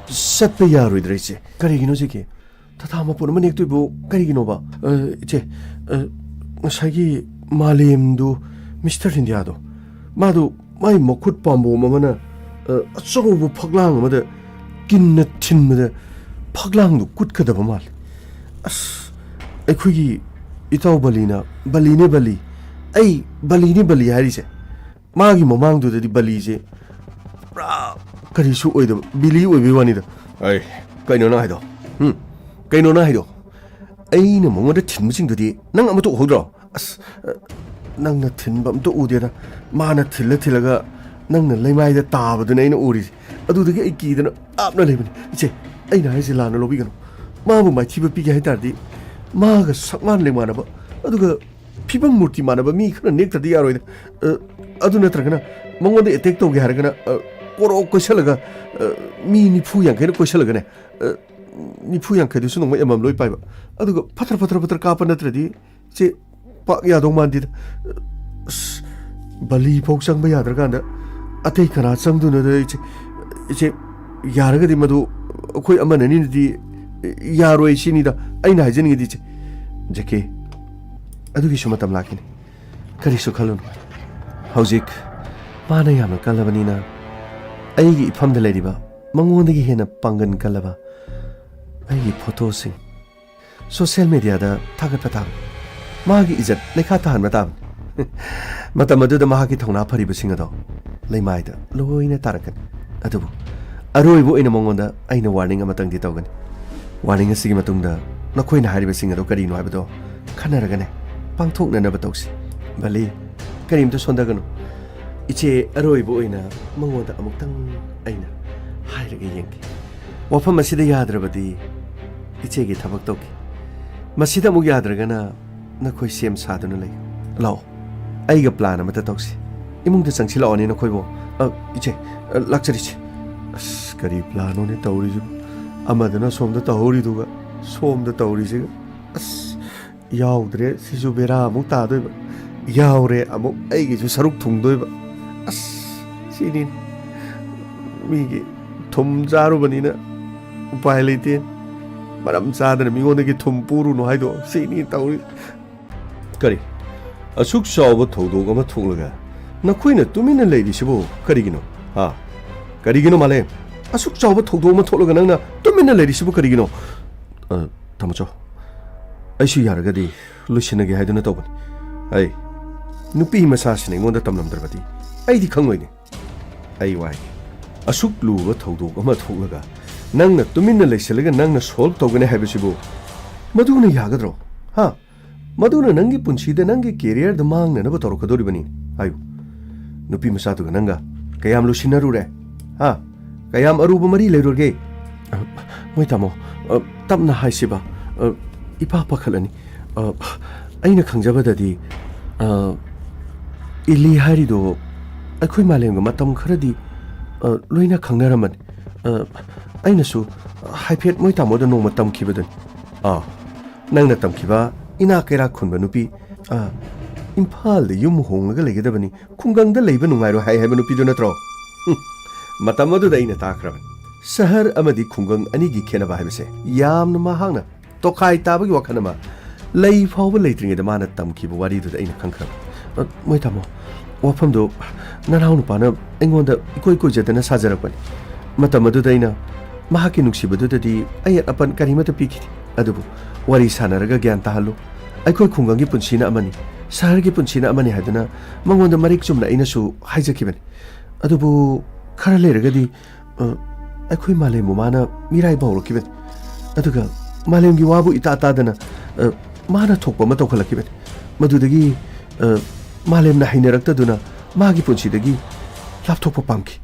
셋페 야로이드레지 그리기노지게 타타마 뽀르면 넥도이보 그리기노바 이제 사기 말렘도 미스터 인디아도 마도 마이 머굿 밤보 뭐마나 어쩌고 퍽랑 뭐다 긴나 틴뭐다 퍽랑도 굿커다바 말 아스 에쿠기 이타오 발리나 발리네 발리 에이 발리네 발리 하리세 마기 모망도들이 발리제 라 그리수 오이도 빌리 오이비와니다 에이 까이노나 하이도 그이노나 하이도 에이는 뭔가를 tin무징들이 난 아무도 오더라 낭나 tin밤도 오디라 마나 틀라가 ꯅꯪꯅ ꯂꯩꯃꯥꯏꯗ ꯇꯥꯕꯗꯨꯅ ꯑꯩꯅ ꯎꯔꯤꯁꯦ ꯑꯗꯨꯗꯒꯤ ꯑꯩ ꯀꯤꯗꯅ ꯑꯥꯞꯅ ꯂꯩꯕꯅꯤ ꯏꯆꯦ ꯑꯩꯅ ꯍꯥꯏꯁꯦ ꯂꯥꯟꯅ ꯂꯧꯕꯤꯒꯅꯨ ꯃꯥꯕꯨ ꯃꯥꯏꯊꯤꯕ ꯄꯤꯒꯦ ꯍꯥꯏ ꯇꯥꯔꯗꯤ ꯃꯥꯒ ꯁꯛꯃꯥꯟ ꯂꯩꯃꯥꯟꯅꯕ ꯑꯗꯨꯒ ꯐꯤꯕꯝ ꯃꯨꯔꯇꯤ ꯃꯥꯟꯅꯕ ꯃꯤ ꯈꯔ ꯅꯦꯛꯇ꯭ꯔꯗꯤ ꯌꯥꯔꯣꯏꯗ ꯑꯗꯨ ꯅꯠꯇ꯭ꯔꯒꯅ ꯃꯉꯣꯟꯗ ꯑꯦꯇꯦꯛ ꯇꯧꯒꯦ ꯍꯥꯏꯔꯒꯅ ꯀꯣꯔꯣꯛ ꯀꯣꯏꯁꯜꯂꯒ ꯃꯤ 40-50ꯅ ꯀꯣꯏꯁꯜꯂꯒꯅꯦ 40-50ꯗꯨꯁꯨ ꯅꯣꯡꯃꯩ ꯑꯃꯃꯝ ꯂꯣꯏ ꯄꯥꯏꯕ ꯑꯗꯨꯒ ꯐꯠꯇ꯭ꯔ ꯀꯥꯞꯄ ꯅꯠꯇ꯭ꯔꯗꯤ ꯏꯆꯦ ꯄꯥꯛ ꯌꯥꯗꯧ ꯃꯥꯟꯗꯦꯗ ꯕꯂꯤ ꯐꯥꯎ ꯆꯪꯕ ꯌꯥꯗ꯭ꯔꯀꯥꯟꯗ ꯑꯇꯩ ꯀꯅꯥ ꯆꯪꯗꯨꯅꯗ ꯏꯆꯦ ꯌꯥꯔꯒꯗꯤ ꯃꯗꯨ ꯑꯩꯈꯣꯏ ꯑꯃꯅꯅꯤꯅꯗꯤ ꯌꯥꯔꯣꯏ ꯁꯤꯅꯤꯗ ꯑꯩꯅ ꯍꯥꯏꯖꯅꯤꯡꯉꯤꯗꯤ ꯏꯆꯦ ꯖꯦꯀꯦ ꯑꯗꯨꯒꯤꯁꯨ ꯃꯇꯝ ꯂꯥꯛꯈꯤꯅꯤ ꯀꯔꯤꯁꯨ ꯈꯜꯂꯨꯅꯨ ꯍꯧꯖꯤꯛ ꯃꯥꯅ ꯌꯥꯝꯅ ꯀꯜꯂꯕꯅꯤ나 ꯑꯩꯒꯤ ꯏꯐꯝꯗ ꯂꯩꯔꯤꯕ ꯃꯉꯣꯟꯗꯒꯤ ꯍꯦꯟꯅ ꯄꯥꯡꯒꯟ ꯀꯜꯂꯕ ꯑꯩꯒꯤ ꯐꯣꯇꯣꯁꯤꯡ ꯁꯣꯁꯤꯌꯦꯜ ꯃꯤꯗꯤꯌꯥꯗ ꯊꯥꯒꯠꯄ ꯇꯥꯕꯅꯤ ꯃꯥꯒꯤ ꯏꯖꯠ ꯂꯩꯈꯥ ꯇꯥꯍꯟꯕ ꯇꯥꯕꯅꯤ ꯃꯇꯝ ꯑꯗꯨꯗ ꯃꯍꯥꯛꯀꯤ ꯊꯧꯅꯥ ꯐꯔꯤꯕꯁꯤꯡ ꯑꯗꯣ ꯂꯩꯃꯥꯏꯗ ꯂꯣꯏꯅ ꯇꯥꯔꯛꯀꯅꯤ ꯑꯗꯨꯕꯨ ꯑꯔꯣꯏꯕ ꯑꯣꯏꯅ ꯃꯉꯣꯟꯗ ꯑꯩꯅ ꯋꯥꯔꯅꯤꯡ ꯑꯃꯇꯪꯗꯤ ꯇꯧꯒꯅꯤ ꯋꯥꯔꯅꯤꯡ ꯑꯁꯤꯒꯤ ꯃꯇꯨꯡꯗ ꯅꯈꯣꯏꯅ ꯍꯥꯏꯔꯤꯕꯁꯤꯡ ꯑꯗꯣ ꯀꯔꯤꯅꯣ ꯍꯥꯏꯕꯗꯣ ꯈꯟꯅꯔꯒꯅꯦ ꯄꯥꯡꯊꯣꯛꯅꯅꯕ ꯇꯧꯁꯤ ꯕꯂꯤ ꯀꯔꯤꯝꯇ ꯁꯣꯟꯊꯒꯅꯨ ꯏꯆꯦ ꯑꯔꯣꯏꯕ ꯑꯣꯏꯅ ꯃꯉꯣꯟꯗ ꯑꯃꯨꯛꯇꯪ ꯑꯩꯅ ꯍꯥꯏꯔꯒ ꯌꯦꯡꯒꯦ ꯋꯥꯐꯝ ꯑꯁꯤꯗ ꯌꯥꯗ꯭ꯔꯕꯗꯤ ꯏꯆꯦꯒꯤ ꯊꯕꯛ ꯇꯧꯒꯦ ꯃꯁꯤꯗ ꯑꯃꯨꯛ ꯌꯥꯗ꯭ꯔꯒꯅ ꯅꯈꯣꯏ ꯁꯦꯝ ꯁꯥꯗꯨꯅ ꯂꯩ ꯂꯥꯛꯑꯣ ꯑꯩꯒ ꯄ꯭ꯂꯥꯟ ꯑꯃꯇ ꯇꯧꯁꯤ ꯏꯃꯨꯡꯗ ꯆꯪꯁꯤꯜꯂꯛꯑꯣꯅꯦ ꯅꯈꯣꯏꯕꯨ ꯏꯆꯦ ꯂꯥꯛꯆꯔꯤꯁꯦ ꯑꯁ ꯀꯔꯤ ꯄ꯭ꯂꯥꯟꯅꯣꯅꯦ ꯇꯧꯔꯤꯁꯤꯕꯨ ꯑꯃꯗꯅ ꯁꯣꯝꯗ ꯇꯧꯍꯧꯔꯤꯗꯨꯒ ꯁꯣꯝꯗ ꯇꯧꯔꯤꯁꯤꯒ ꯑꯁ ꯌꯥꯎꯗ꯭ꯔꯦ ꯁꯤꯁꯨ ꯕꯦꯔꯥ ꯑꯃꯨꯛ ꯇꯥꯗꯣꯏꯕ ꯌꯥꯎꯔꯦ ꯑꯃꯨꯛ ꯑꯩꯒꯤꯁꯨ ꯁꯔꯨꯛ ꯊꯨꯡꯗꯣꯏꯕ ꯑꯁ ꯁꯤꯅꯤ ꯃꯤꯒꯤ ꯊꯨꯝ ꯆꯥꯔꯨꯕꯅꯤꯅ ꯎꯄꯥꯏ ꯂꯩꯇꯦ ꯃꯔꯝ ꯆꯥꯗꯅ ꯃꯤꯉꯣꯟꯗꯒꯤ ꯊꯨꯝ ꯄꯨꯔꯨꯅꯨ ꯍꯥꯏꯗꯣ ꯁꯤꯅꯤ ꯇꯧꯔꯤ ꯀꯔꯤ ꯑꯁꯨꯛ ꯆꯥꯎꯕ ꯊꯧꯗꯣꯛ ꯑꯃ ꯊꯣꯛꯂꯒ ꯅꯈꯣꯏꯅ ꯇꯨꯃꯤꯟꯅ ꯂꯩꯔꯤꯁꯤꯕꯨ ꯀꯔꯤꯒꯤꯅꯣ ꯍꯥ ꯀꯔꯤꯒꯤꯅꯣ ꯃꯥꯂꯦꯝ ꯑꯁꯨꯛ ꯆꯥꯎꯕ ꯊꯧꯗꯣꯛ ꯑꯃ ꯊꯣꯛꯂꯒ ꯅꯪꯅ ꯇꯨꯃꯤꯟꯅ ꯂꯩꯔꯤꯁꯤꯕꯨ ꯀꯔꯤꯒꯤꯅꯣ ꯊꯝꯃꯆꯧ ꯑꯩꯁꯨ ꯌꯥꯔꯒꯗꯤ ꯂꯣꯏꯁꯤꯟꯅꯒꯦ ꯍꯥꯏꯗꯨꯅ ꯇꯧꯕꯅꯤ ꯑꯩ ꯅꯨꯄꯤ ꯃꯆꯥꯁꯤꯅ ꯑꯩꯉꯣꯟꯗ ꯇꯝꯂꯝꯗ꯭ꯔꯕꯗꯤ ꯑꯩꯗꯤ ꯈꯪꯂꯣꯏꯅꯦ ꯑꯩ ꯋꯥꯏ ꯑꯁꯨꯛ ꯂꯨꯕ ꯊꯧꯗꯣꯛ ꯑꯃ ꯊꯣꯛꯂꯒ ꯅꯪꯅ ꯇꯨꯃꯤꯟꯅ ꯂꯩꯁꯤꯜꯂꯒ ꯅꯪꯅ ꯁꯣꯜꯕ ꯇꯧꯒꯅꯤ ꯍꯥꯏꯕꯁꯤꯕꯨ ꯃꯗꯨꯅ ꯌꯥꯒꯗ꯭ꯔꯣ ꯍꯥ ꯃꯗꯨꯅ ꯅꯪꯒꯤ ꯄꯨꯟꯁꯤꯗ ꯅꯪꯒꯤ ꯀꯦꯔꯤꯌꯔꯗ ꯃꯥꯡꯅꯅꯕ ꯇꯧꯔꯛꯀꯗꯧꯔꯤꯕꯅꯤ ꯍꯥꯏꯌꯨ ꯅꯨꯄꯤ ꯃꯆꯥꯗꯨꯒ ꯅꯪꯒ ꯀꯌꯥꯝ ꯂꯨꯁꯤꯟꯅꯔꯨꯔꯦ ꯍꯥ ꯀꯌꯥꯝ ꯑꯔꯨꯕ ꯃꯔꯤ ꯂꯩꯔꯨꯔꯒꯦ ꯃꯣꯏ ꯇꯥꯃꯣ ꯇꯞꯅ ꯍꯥꯏꯁꯤꯕ ꯏꯄꯥ ꯄꯥꯈꯠꯂꯅꯤ ꯑꯩꯅ ꯈꯪꯖꯕꯗꯗꯤ ꯏꯂꯤ ꯍꯥꯏꯔꯤꯗꯣ ꯑꯩꯈꯣꯏ ꯃꯥꯂꯦꯝꯒ ꯃꯇꯝ ꯈꯔꯗꯤ ꯂꯣꯏꯅ ꯈꯪꯅꯔꯝꯕꯅꯤ ꯑꯩꯅꯁꯨ ꯍꯥꯏꯐꯦꯠ ꯃꯣꯏ ꯇꯥꯃꯣꯗ ꯅꯣꯡꯃ ꯇꯝꯈꯤꯕꯗꯨꯅꯤ ꯅꯪꯅ ꯇꯝꯈꯤꯕ ꯏꯅꯥꯛ ꯀꯩꯔꯥꯛ ꯈꯨꯟꯕ ꯅꯨꯄꯤ ꯏꯝꯐꯥꯜꯗ ꯌꯨꯝ ꯍꯣꯡꯂꯒ ꯂꯩꯒꯗꯕꯅꯤ ꯈꯨꯡꯒꯪꯗ ꯂꯩꯕ ꯅꯨꯡꯉꯥꯏꯔꯣꯏ ꯍꯥꯏꯕ ꯅꯨꯄꯤꯗꯨ ꯅꯠꯇ꯭ꯔꯣ ꯃꯇꯝ ꯑꯗꯨꯗ ꯑꯩꯅ ꯇꯥꯈ꯭ꯔꯕꯅꯤ ꯁꯍꯔ ꯑꯃꯗꯤ ꯈꯨꯡꯒꯪ ꯑꯅꯤꯒꯤ ꯈꯦꯠꯅꯕ ꯍꯥꯏꯕꯁꯦ ꯌꯥꯝꯅ ꯃꯍꯥꯛꯅ ꯇꯣꯈꯥꯏ ꯇꯥꯕꯒꯤ ꯋꯥꯈꯜ ꯑꯃ ꯂꯩ ꯐꯥꯎꯕ ꯂꯩꯇ꯭ꯔꯤꯉꯩꯗ ꯃꯥꯅ ꯇꯝꯈꯤꯕ ꯋꯥꯔꯤꯗꯨꯗ ꯑꯩꯅ ꯈꯪꯈ꯭ꯔꯕꯅꯤ ꯃꯣꯏ ꯇꯥꯃꯣ ꯋꯥꯐꯝꯗꯣ ꯅꯅꯥꯎ ꯅꯨꯄꯥꯅ ꯑꯩꯉꯣꯟꯗ ꯏꯀꯣꯏ ꯀꯣꯏꯖꯗꯅ ꯁꯥꯖꯔꯛꯄꯅꯤ ꯃꯇꯝ ꯑꯗꯨꯗ ꯑꯩꯅ ꯃꯍꯥꯛꯀꯤ ꯅꯨꯡꯁꯤꯕꯗꯨꯗꯗꯤ ꯑꯌꯦꯠ ꯑꯄꯟ ꯀꯔꯤꯃꯠꯇ ꯄꯤꯈꯤꯗꯦ ꯑꯗꯨꯕꯨ ꯋꯥꯔꯤ ꯁꯥꯟꯅꯔꯒ ꯒ꯭ꯌꯥꯟ ꯇꯥꯍꯜꯂꯨ ꯑꯩꯈꯣꯏ ꯈꯨꯡꯒꯪꯒꯤ ꯄꯨꯟꯁꯤꯅ ꯑꯃꯅꯤ ꯁꯍꯔꯒꯤ ꯄꯨꯟꯁꯤꯅ ꯑꯃꯅꯤ ꯍꯥꯏꯗꯨꯅ ꯃꯉꯣꯟꯗ ꯃꯔꯤꯛ ꯆꯨꯝꯅ ꯑꯩꯅꯁꯨ ꯍꯥꯏꯖꯈꯤꯕꯅꯤ ꯑꯗꯨꯕꯨ ꯈꯔ ꯂꯩꯔꯒꯗꯤ ꯑꯩꯈꯣꯏ ꯃꯥꯂꯦꯝꯕꯨ ꯃꯥꯅ ꯃꯤꯔꯥꯏꯕ ꯍꯧꯔꯛꯈꯤꯕꯅꯤ ꯑꯗꯨꯒ ꯃꯥꯂꯦꯝꯒꯤ ꯋꯥꯕꯨ ꯏꯇꯥ ꯇꯥꯗꯅ ꯃꯥꯅ ꯊꯣꯛꯄ ꯑꯃ ꯇꯧꯈꯠꯂꯛꯈꯤꯕꯅꯤ ꯃꯗꯨꯗꯒꯤ ꯃꯥꯂꯦꯝꯅ ꯍꯩꯅꯔꯛꯇꯗꯨꯅ ꯃꯥꯒꯤ ꯄꯨꯟꯁꯤꯗꯒꯤ ꯂꯥꯞꯊꯣꯛꯄ ꯄꯥꯝꯈꯤ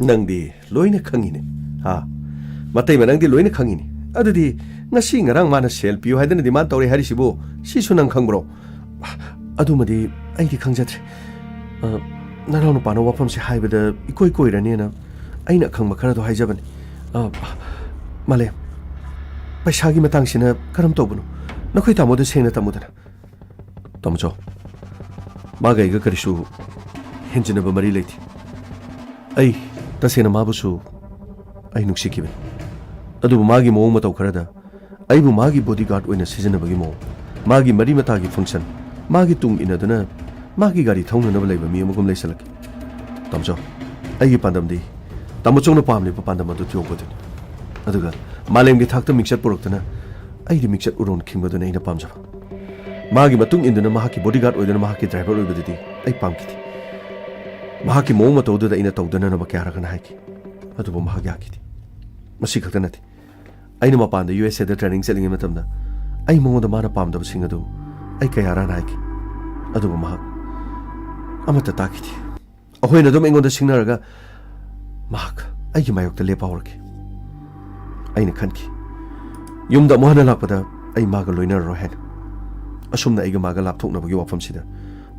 ꯅꯪꯗꯤ ꯂꯣꯏꯅ ꯈꯪꯉꯤꯅꯦ ꯃꯇꯩꯃ ꯅꯪꯗꯤ ꯂꯣꯏꯅ ꯈꯪꯉꯤꯅꯦ ꯑꯗꯨꯗꯤ ꯉꯁꯤ ꯉꯔꯥꯡ ꯃꯥꯅ ꯁꯦꯜ ꯄꯤꯌꯨ ꯍꯥꯏꯗꯅ ꯗꯤꯃꯥꯟ ꯇꯧꯔꯦ ꯍꯥꯏꯔꯤꯁꯤꯕꯨ ꯁꯤꯁꯨ ꯅꯪ ꯈꯪꯕ꯭ꯔꯣ ꯑꯗꯨꯃꯗꯤ ꯑꯩꯗꯤ ꯈꯪꯖꯗ꯭ꯔꯦ ꯅꯅꯥꯎ ꯅꯨꯄꯥꯅ ꯋꯥꯐꯝꯁꯦ ꯍꯥꯏꯕꯗ ꯏꯀꯣꯏ ꯀꯣꯏꯔꯅꯦꯅ ꯑꯩꯅ ꯑꯈꯪꯕ ꯈꯔꯗꯣ ꯍꯥꯏꯖꯕꯅꯤ ꯃꯥꯂꯦꯝ ꯄꯩꯁꯥꯒꯤ ꯃꯇꯥꯡꯁꯤꯅ ꯀꯔꯝ ꯇꯧꯕꯅꯣ ꯅꯈꯣꯏ ꯇꯥꯃꯣꯗ ꯁꯦꯡꯅ ꯇꯝꯃꯨꯗꯅ ꯇꯥꯃꯣꯆꯧ ꯃꯥꯒ ꯑꯩꯒ ꯀꯔꯤꯁꯨ ꯍꯦꯟꯖꯤꯟꯅꯕ ꯃꯔꯤ ꯂꯩꯇꯦ ꯑꯩ ꯇꯁꯦꯡꯅ ꯃꯥꯕꯨꯁꯨ ꯑꯩ ꯅꯨꯡꯁꯤꯈꯤꯕꯅꯤ ꯑꯗꯨꯕꯨ ꯃꯥꯒꯤ ꯃꯑꯣꯡ ꯃꯇꯧ ꯈꯔꯗ ꯑꯩꯕꯨ ꯃꯥꯒꯤ ꯕꯣꯗꯤꯒꯥꯔꯗ ꯑꯣꯏꯅ ꯁꯤꯖꯤꯟꯅꯕꯒꯤ ꯃꯑꯣꯡ ꯃꯥꯒꯤ ꯃꯔꯤ ꯃꯇꯥꯒꯤ ꯐꯪꯁꯟ ꯃꯥꯒꯤ ꯇꯨꯡ ꯏꯟꯅꯗꯨꯅ ꯃꯥꯒꯤ ꯒꯥꯔꯤ ꯊꯧꯅꯅꯕ ꯂꯩꯕ ꯃꯤ ꯑꯃꯒꯨꯝ ꯂꯩꯁꯜꯂꯛꯈꯤ ꯇꯥꯃꯣꯆꯧ ꯑꯩꯒꯤ ꯄꯥꯟꯗꯝꯗꯤ ꯇꯥꯃꯣꯆꯧꯅ ꯄꯥꯝꯂꯤꯕ ꯄꯥꯟꯗꯝ ꯑꯗꯨ ꯌꯧꯕꯗꯨꯅꯤ ꯑꯗꯨꯒ ꯃꯥꯂꯦꯝꯒꯤ ꯊꯥꯛꯇ ꯃꯤꯡꯆꯠ ꯄꯨꯔꯛꯇꯨꯅ ꯑꯩꯒꯤ ꯃꯤꯡꯆꯠ ꯎꯔꯣꯟ ꯈꯤꯡꯕꯗꯨꯅ ꯑꯩꯅ ꯄꯥꯝꯖꯕ ꯃꯥꯒꯤ ꯃꯇꯨꯡ ꯏꯟꯗꯨꯅ ꯃꯍꯥꯛꯀꯤ ꯕꯣꯗꯤꯒꯥꯔꯗ ꯑꯣꯏꯗꯨꯅ ꯃꯍꯥꯛꯀꯤ ꯗ꯭राꯏꯚꯔ ꯑꯣꯏꯕꯗꯨꯗꯤ ꯑꯩ ꯄꯥꯝꯈꯤꯗꯦ ꯃꯍꯥꯛꯀꯤ ꯃꯑꯣꯡ ꯃꯇꯧꯗꯨꯗ ꯑꯩꯅ ꯇꯧꯗꯅꯅꯕ ꯀꯌꯥꯔꯛꯅ ꯍꯥꯏꯈꯤ ꯑꯗꯨꯕꯨ ꯃꯍꯥꯛ ꯌꯥꯈꯤꯗꯦ ꯃꯁꯤ ꯈꯛꯇ ꯅꯠꯇꯦ ꯑꯩꯅ ꯃꯄꯥꯟꯗ USAꯗ ꯇ꯭ꯔꯦꯅꯤꯡ ꯆꯠꯂꯤꯉꯩ ꯃꯇꯝꯗ ꯑꯩ ꯃꯉꯣꯟꯗ ꯃꯥꯅ ꯄꯥꯝꯗꯕꯁꯤꯡ ꯑꯗꯨ ꯑꯩ ꯀꯌꯥꯔꯥꯅ ꯍꯥꯏꯈꯤ ꯑꯗꯨꯕꯨ ꯃꯍꯥꯛ ꯑꯃꯠꯇ ꯇꯥꯈꯤꯗꯦ ꯑꯩꯈꯣꯏꯅ ꯑꯗꯨꯝ ꯑꯩꯉꯣꯟꯗ ꯁꯤꯡꯅꯔꯒ ꯃꯍꯥꯛ ꯑꯩꯒꯤ ꯃꯥꯌꯣꯛꯇ ꯂꯦꯞꯄ ꯍꯧꯔꯛꯈꯤ ꯑꯩꯅ ꯈꯟꯈꯤ ꯌꯨꯝꯗ ꯑꯃꯨꯛ ꯍꯟꯅ ꯂꯥꯛꯄꯗ ꯑꯩ ꯃꯥꯒ ꯂꯣꯏꯅꯔꯔꯣꯏ ꯍꯥꯏꯅ ꯑꯁꯨꯝꯅ ꯑꯩꯒ ꯃꯥꯒ ꯂꯥꯞꯊꯣꯛꯅꯕꯒꯤ ꯋꯥꯐꯝꯁꯤꯗ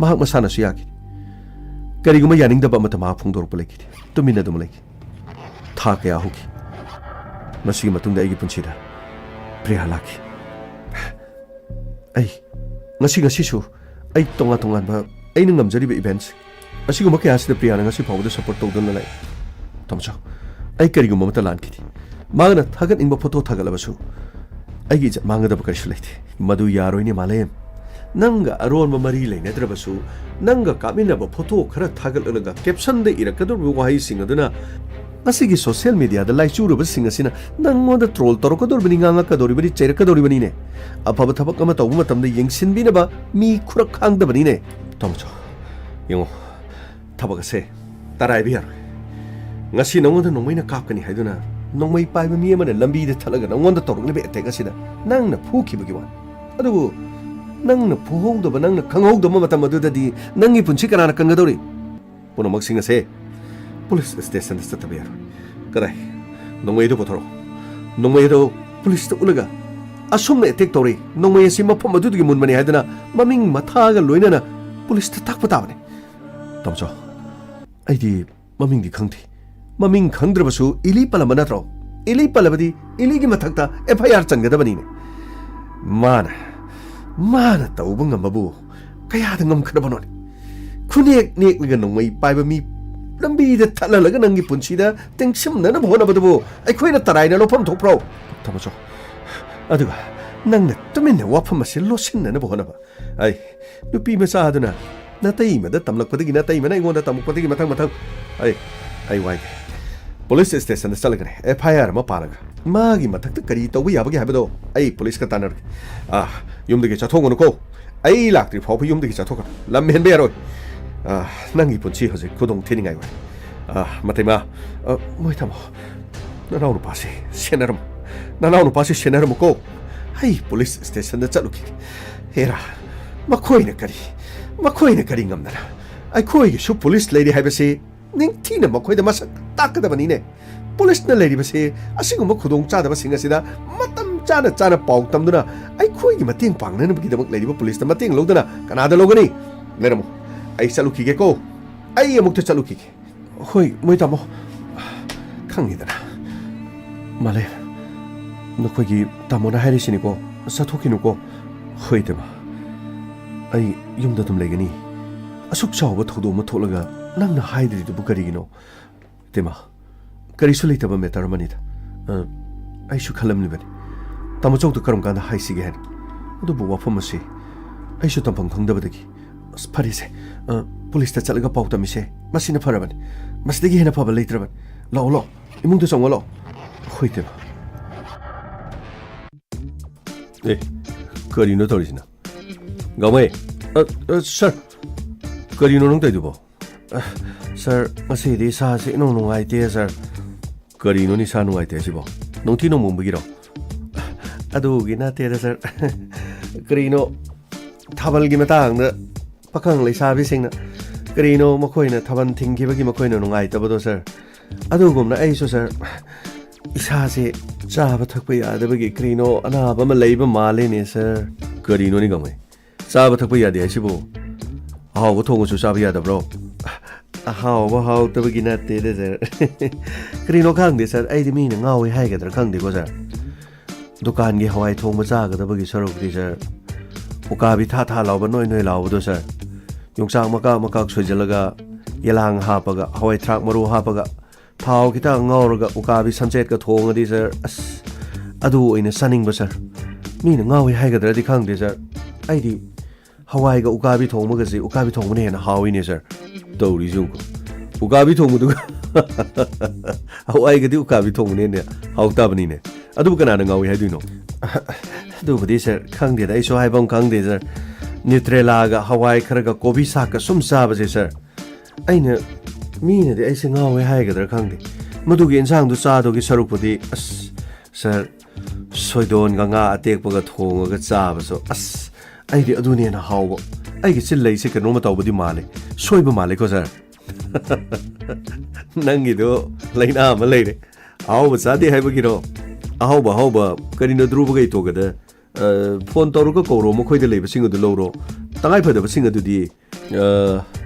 ꯃꯍꯥꯛ ꯃꯁꯥꯅꯁꯨ ꯌꯥꯈꯤ ꯀꯔꯤꯒꯨꯝꯕ ꯌꯥꯅꯤꯡꯗꯕ ꯑꯃꯠꯇ ꯃꯍꯥꯛ ꯐꯣꯡꯗꯣꯔꯛꯄ ꯂꯩꯈꯤꯗꯦ ꯇꯨꯃꯤꯟꯅ ꯑꯗꯨꯝ ꯂꯩꯈꯤ ꯊꯥ ꯀꯌꯥ ꯍꯧꯈꯤ ꯃꯁꯤꯒꯤ ꯃꯇꯨꯡꯗ ꯑꯩꯒꯤ ꯄꯨꯟꯁꯤꯗ ꯄ꯭ꯔꯤꯌꯥ ꯂꯥꯛꯈꯤ ꯑꯩ ꯉꯁꯤꯁꯨ ꯑꯩ ꯇꯣꯉꯥꯟꯕ ꯑꯩꯅ ꯉꯝꯖꯔꯤꯕ ꯏꯚꯦꯟꯠꯁ ꯑꯁꯤꯒꯨꯝꯕ ꯀꯌꯥꯁꯤꯗ ꯄ꯭ꯔꯤꯌꯥꯅ ꯉꯁꯤ ꯐꯥꯎꯕꯗ ꯁꯄꯣꯔꯠ ꯇꯧꯗꯨꯅ ꯂꯩ ꯇꯥꯃꯣꯆꯧ ꯑꯩ ꯀꯔꯤꯒꯨꯝꯕ ꯑꯃꯠꯇ ꯂꯥꯟꯈꯤꯗꯦ ꯃꯥꯅ ꯊꯥꯒꯠꯅꯤꯡꯕ ꯐꯣꯇꯣ ꯊꯥꯒꯠꯂꯕꯁꯨ ꯑꯩꯒꯤ ꯏꯖꯠ ꯃꯥꯡꯒꯗꯕ ꯀꯔꯤꯁꯨ ꯂꯩꯇꯦ ꯃꯗꯨ ꯌꯥꯔꯣꯏꯅꯦ ꯃꯥꯂꯦꯝ ꯅꯪꯒ ꯑꯔꯣꯟꯕ ꯃꯔꯤ ꯂꯩꯅꯗ꯭ꯔꯕꯁꯨ ꯅꯪꯒ ꯀꯥꯞꯃꯤꯟꯅꯕ ꯐꯣꯇꯣ ꯈꯔ ꯊꯥꯒꯠꯂꯒ ꯀꯦꯞꯁꯟꯗ ꯏꯔꯛꯀꯗꯧꯔꯤꯕ ꯋꯥꯍꯩꯁꯤꯡ ꯑꯗꯨꯅ ꯉꯁꯤꯒꯤ ꯁꯣꯁꯤꯌꯦꯜ ꯃꯤꯗꯤꯌꯥꯗ ꯂꯥꯏꯆꯨꯔꯕꯁꯤꯡ ꯑꯁꯤꯅ ꯅꯪꯉꯣꯟꯗ ꯇ꯭ꯔꯣꯜ ꯇꯧꯔꯛꯀꯗꯧꯔꯤꯕꯅꯤ ꯉꯥꯡꯉꯛꯀꯗꯧꯔꯤꯕꯅꯤ ꯆꯩꯔꯛꯀꯗꯧꯔꯤꯕꯅꯤꯅꯦ ꯑꯐꯕ ꯊꯕꯛ ꯑꯃ ꯇꯧꯕ ꯃꯇꯝꯗ ꯌꯦꯡꯁꯤꯟꯕꯤꯅꯕ ꯃꯤ ꯈꯨꯔꯛ ꯈꯥꯡꯗꯕꯅꯤꯅꯦ ꯇꯥꯃꯣꯆꯧ ꯌꯦꯡꯉꯣ ꯊꯕꯛ ꯑꯁꯦ ꯇꯔꯥꯏꯕ ꯌꯥꯔꯣꯏ ngasi nongonda nongmaina kapkani haiduna nongmai paiba mi amana lambida thalaga nongonda torukliba attack asida nangna phukibagi wan adubu nangna phuhongdaba nangna khanghongdaba matam adudadi nangi punchi kanana kangadori punamak singa se police station da satabe yaro kadai nongmai do pothoro nongmai do police ta ulaga asumna attack tori nongmai asi mafam adugi munmani haiduna maming mathaga loinana police ta takpa tabane tamcho aidi maming di khangthi maming khangdrabasu ili palama natro ili palabadi ili gi mathakta FIR changadabani ne mana tauba ngamabu kaya da ngam khadabano khunek nek liga nongmai paiba mi lambi da thalalaga nangi punchi da tengsim na bhona badu ai khoina taraina lopam thokpro tamacho aduga nangna tuminne wafam ase losin na bhona ba ai nupi ma sa aduna natai ma da tamlakpadagi natai ma na ingonda tamukpadagi mathang ai wai police station da salagane FIR ma paraga magi mathak ta kari tawbi yabagi habado ai police ka tanar yumdagi chathongono ko ai laktri phawphi yumdagi chathokar lamhen be yaroi nangi punchi hoje khudong thiningai wai matima moi thamo nanau nu pase senaram ko ai police station da chaluki hera makhoina kari ngamnara ai khoi gi su police lady haibase ning thina makhoi da masak takadabani ne police na lady base asiguma khudong chadaba singa sida matam chana pau tamduna ai khoi gi mating pangna ne bagi damak lady ba police ta mating lodana kanada logani leramo ai chaluki ge ko ai amuk ta chaluki ge hoi moi tamo khangi dana male nokhoi gi tamo na hairi sini ko sathokinu ko hoi tema ai yumda tum legani asuk chawba thodo ma tholaga nangna haidri du bukarigino tema kari su leitaba metar manida ai su khalam libani tamo chawtu karam kanda haisi ge han adu bu wafam ase ai su tampang khangda badagi asphari se police ta chalaga pauta mi se masina pharaban masdagi hena phaba leitraban lo imung tu songwa lo hoite kari no torisina gamai sir kari no nong tai du bo sir masidi sa se no ngai te sir kari no ni sa ngai te sibo nong thi no mum bigi ro adu gi na te sir kari no thabal gi matang da pakhang lei sa bi sing na kari no makhoi na thaban thing gi bagi makhoi no ngai ta bo do sir adu gum na ai so sir isa se chaba thakpa ya da bagi kari no ana ba ma lei ba male ne sir kari no ni gamai chaba thakpa ya de sibo haw ba thong su chaba ya da bro how tabagi na te de sir krino khang de sir ai di mi na ngawi hai ga dar khang de ko sir dukan gi hawai thong ma cha ga da bagi sarok di sir uka bi tha law ba noi law do sir yongchang maka sojalaga yelang ha pa ga hawai thrak maru ha pa ga thau kita ngaur ga uka bi samchet ka thong di sir adu ina saning ba sir mi na ngawi hai ga dar di khang de sir ai di hawai ga uka bi thong ma ga ji uka bi thong ma ne na hawi ne sir tawri jung ukabi thong du hawai ga di ukabi thong ne ne hauta bani ne adu kana na ngawi haidu no adu budi sir khang de dai so hai bam khang de sir neutrela ga hawai khara ga kobi sa ka sum sa ba je sir aina mi ne de ai se ngawi hai ga dar khang de madu gi insang du cha do gi saruk budi sir soidon ga nga atek pa ga thong ga cha ba so ai di adu ne na haw ai gi sil lei se ka no ma taw budi male soiba male ko sir ꯅꯪꯒꯤꯗꯣ ꯂꯩꯅꯥ ꯑꯃ ꯂꯩꯔꯦ ꯑꯍꯥꯎꯕ ꯆꯥꯗꯦ ꯍꯥꯏꯕꯒꯤꯔꯣ ꯑꯍꯥꯎꯕ ꯀꯔꯤꯅꯣ ꯗ꯭ꯔꯨꯕꯒꯩ ꯇꯣꯒꯗ phone ꯇꯧꯔꯒ ꯀꯧꯔꯣ ꯃꯈꯣꯏꯗ ꯂꯩꯕꯁꯤꯡ ꯑꯗꯨ ꯂꯧꯔꯣ ꯇꯉꯥꯏ ꯐꯗꯕꯁꯤꯡ ꯑꯗꯨꯗꯤ